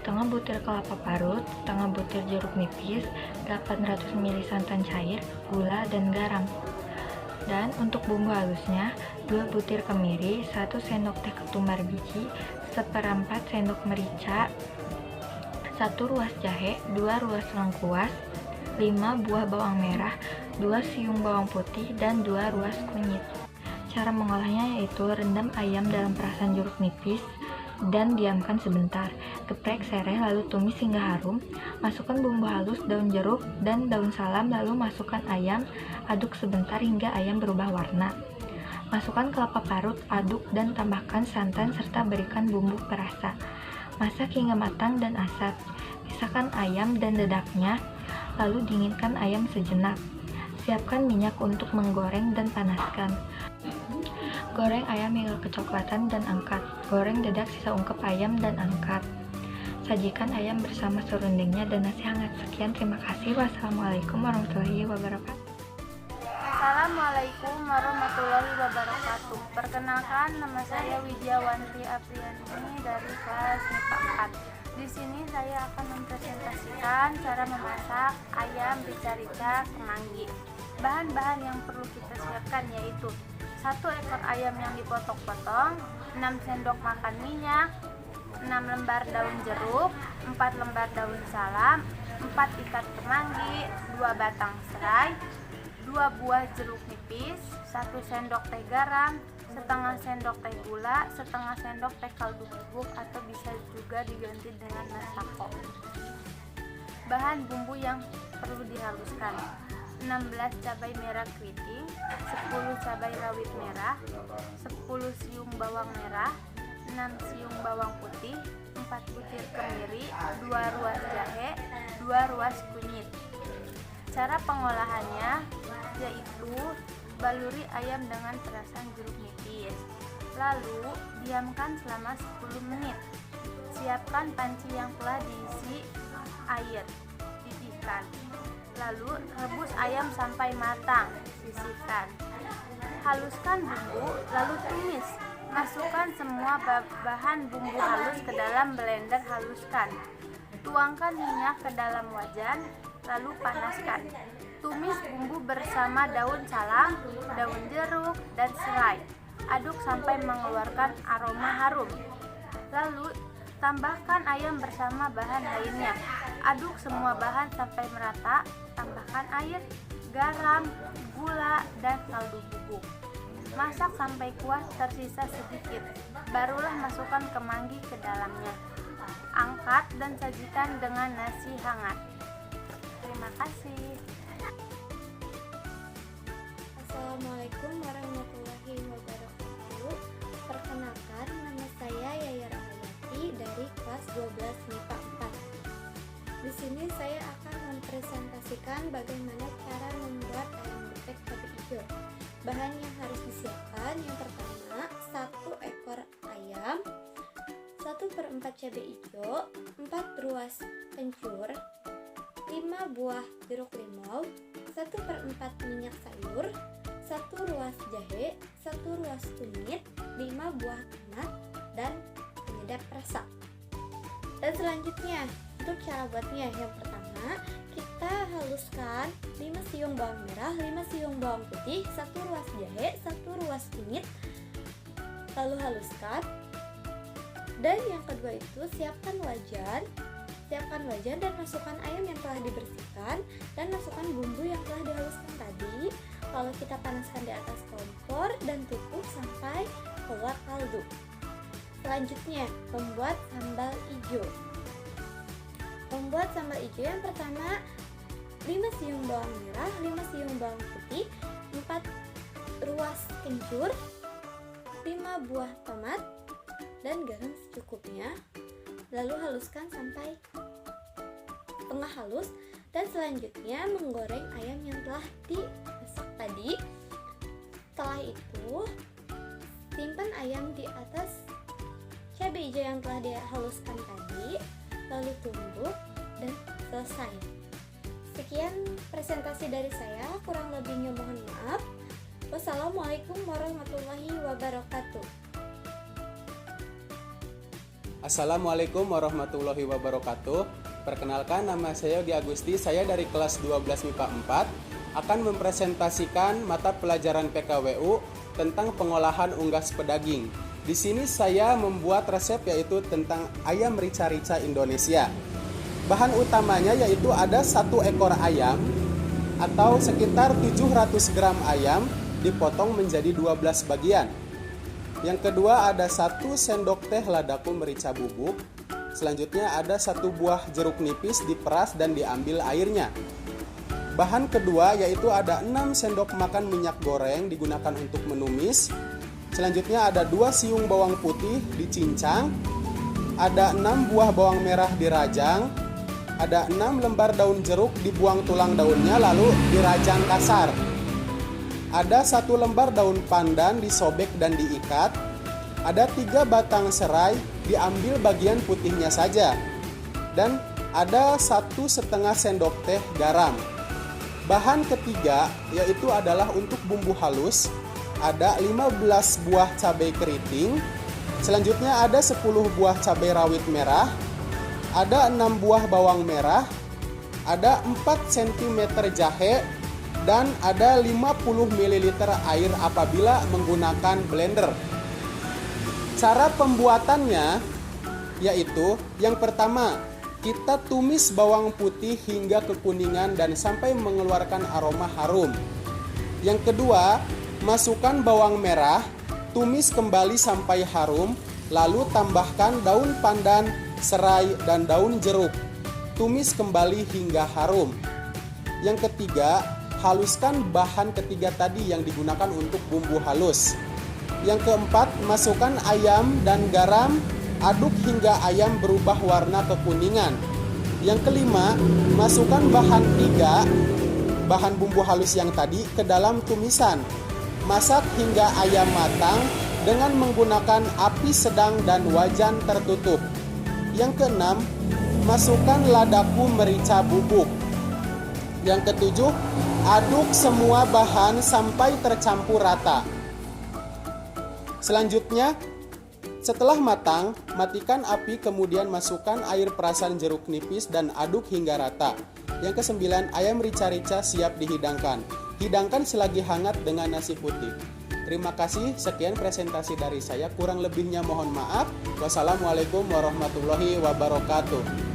setengah butir kelapa parut, setengah butir jeruk nipis, 800 ml santan cair, gula, dan garam. Dan untuk bumbu halusnya, 2 butir kemiri, 1 sendok teh ketumbar biji, 1/4 sendok merica, 1 ruas jahe, 2 ruas lengkuas, 5 buah bawang merah, 2 siung bawang putih, dan 2 ruas kunyit. Cara mengolahnya yaitu rendam ayam dalam perasan jeruk nipis dan diamkan sebentar. Geprek sereh lalu tumis hingga harum. Masukkan bumbu halus, daun jeruk, dan daun salam, lalu masukkan ayam, aduk sebentar hingga ayam berubah warna. Masukkan kelapa parut, aduk dan tambahkan santan serta berikan bumbu perasa. Masak hingga matang dan asat. Pisahkan ayam dan dedaknya, lalu dinginkan ayam sejenak. Siapkan minyak untuk menggoreng dan panaskan. Goreng ayam hingga kecoklatan dan angkat. Goreng dedak sisa ungkep ayam dan angkat. Sajikan ayam bersama serundengnya dan nasi hangat. Sekian, terima kasih. Wassalamualaikum warahmatullahi wabarakatuh. Assalamualaikum warahmatullahi wabarakatuh. Perkenalkan, nama saya Widiawanti Apriani dari kelas MIPA 4. Di sini saya akan mempresentasikan cara memasak ayam rica-rica kemangi. Bahan-bahan yang perlu kita siapkan yaitu 1 ekor ayam yang dipotong-potong, 6 sendok makan minyak, 6 lembar daun jeruk, 4 lembar daun salam, 4 ikat kemangi, 2 batang serai, 2 buah jeruk nipis, 1 sendok teh garam, setengah sendok teh gula, setengah sendok teh kaldu bubuk atau bisa juga diganti dengan masako. Bahan bumbu yang perlu dihaluskan: 16 cabai merah keriting, 10 cabai rawit merah, 10 siung bawang merah, 6 siung bawang putih, 4 butir kemiri, 2 ruas jahe, 2 ruas kunyit. Cara pengolahannya yaitu baluri ayam dengan perasan jeruk nipis, lalu diamkan selama 10 menit. Siapkan panci yang telah diisi air, pipihkan. Lalu rebus ayam sampai matang, sisihkan. Haluskan bumbu, lalu tumis. Masukkan semua bahan bumbu halus ke dalam blender, haluskan. Tuangkan minyak ke dalam wajan, lalu panaskan. Tumis bumbu bersama daun salam, daun jeruk, dan serai. Aduk sampai mengeluarkan aroma harum. Lalu tambahkan ayam bersama bahan lainnya. Aduk semua bahan sampai merata. Tambahkan air, garam, gula, dan kaldu bubuk. Masak sampai kuah tersisa sedikit. Barulah masukkan kemangi ke dalamnya. Angkat dan sajikan dengan nasi hangat. Terima kasih. Assalamualaikum warahmatullahi wabarakatuh. Perkenalkan, nama saya Yaya Rahmayati dari kelas 12 MIPA 4. Di sini saya akan mempresentasikan bagaimana cara membuat ayam geprek cabai hijau. Bahan yang harus disiapkan, yang pertama 1 ekor ayam, 1/4 cabai hijau, 4 ruas kencur, 5 buah jeruk limau, 1/4 minyak sayur, 1 ruas jahe, 1 ruas kunyit, 5 buah tomat, dan penyedap rasa. Dan selanjutnya, untuk cara buatnya, yang pertama kita haluskan 5 siung bawang merah, 5 siung bawang putih, 1 ruas jahe, 1 ruas kunyit, lalu haluskan. Dan yang kedua itu siapkan wajan dan masukkan ayam yang telah dibersihkan dan masukkan bumbu yang telah dihaluskan tadi. Lalu kita panaskan di atas kompor dan tutup sampai keluar kaldu. Selanjutnya, membuat sambal hijau. Membuat sambal hijau, yang pertama 5 siung bawang merah, 5 siung bawang putih, 4 ruas kencur, 5 buah tomat, dan garam secukupnya. Lalu haluskan sampai tengah halus. Dan selanjutnya menggoreng ayam yang telah dimasak tadi. Setelah itu simpan ayam di atas cabai hijau yang telah dihaluskan tadi, lalu tumbuk dan selesai. Sekian presentasi dari saya, kurang lebihnya mohon maaf. Wassalamualaikum warahmatullahi wabarakatuh. Assalamualaikum warahmatullahi wabarakatuh. Perkenalkan, nama saya Yogi Agusti, saya dari kelas 12 MIPA 4 akan mempresentasikan mata pelajaran PKWU tentang pengolahan unggas pedaging. Di sini saya membuat resep yaitu tentang ayam rica-rica Indonesia. Bahan utamanya yaitu ada 1 ekor ayam atau sekitar 700 gram ayam dipotong menjadi 12 bagian. Yang kedua ada 1 sendok teh ladaku merica bubuk. Selanjutnya ada 1 buah jeruk nipis diperas dan diambil airnya. Bahan kedua yaitu ada 6 sendok makan minyak goreng digunakan untuk menumis. Selanjutnya ada 2 siung bawang putih dicincang. Ada 6 buah bawang merah dirajang. Ada 6 lembar daun jeruk dibuang tulang daunnya lalu dirajang kasar. Ada 1 lembar daun pandan disobek dan diikat. Ada 3 batang serai diambil bagian putihnya saja. Dan ada 1,5 sendok teh garam. Bahan ketiga yaitu adalah untuk bumbu halus. Ada 15 buah cabai keriting. Selanjutnya ada 10 buah cabai rawit merah. Ada 6 buah bawang merah. Ada 4 cm jahe. Dan ada 50 ml air apabila menggunakan blender. Cara pembuatannya yaitu yang pertama, kita tumis bawang putih hingga kekuningan dan sampai mengeluarkan aroma harum. Yang kedua, masukkan bawang merah, tumis kembali sampai harum, lalu tambahkan daun pandan, serai, dan daun jeruk. Tumis kembali hingga harum. Yang ketiga, haluskan bahan ketiga tadi yang digunakan untuk bumbu halus. Yang keempat, masukkan ayam dan garam, aduk hingga ayam berubah warna kekuningan. Yang kelima, masukkan bahan bumbu halus yang tadi ke dalam tumisan. Masak hingga ayam matang dengan menggunakan api sedang dan wajan tertutup. Yang keenam, masukkan ladaku merica bubuk. Yang ketujuh, aduk semua bahan sampai tercampur rata. Selanjutnya, setelah matang, matikan api kemudian masukkan air perasan jeruk nipis dan aduk hingga rata. Yang kesembilan, ayam rica-rica siap dihidangkan. Hidangkan selagi hangat dengan nasi putih. Terima kasih, sekian presentasi dari saya. Kurang lebihnya mohon maaf. Wassalamualaikum warahmatullahi wabarakatuh.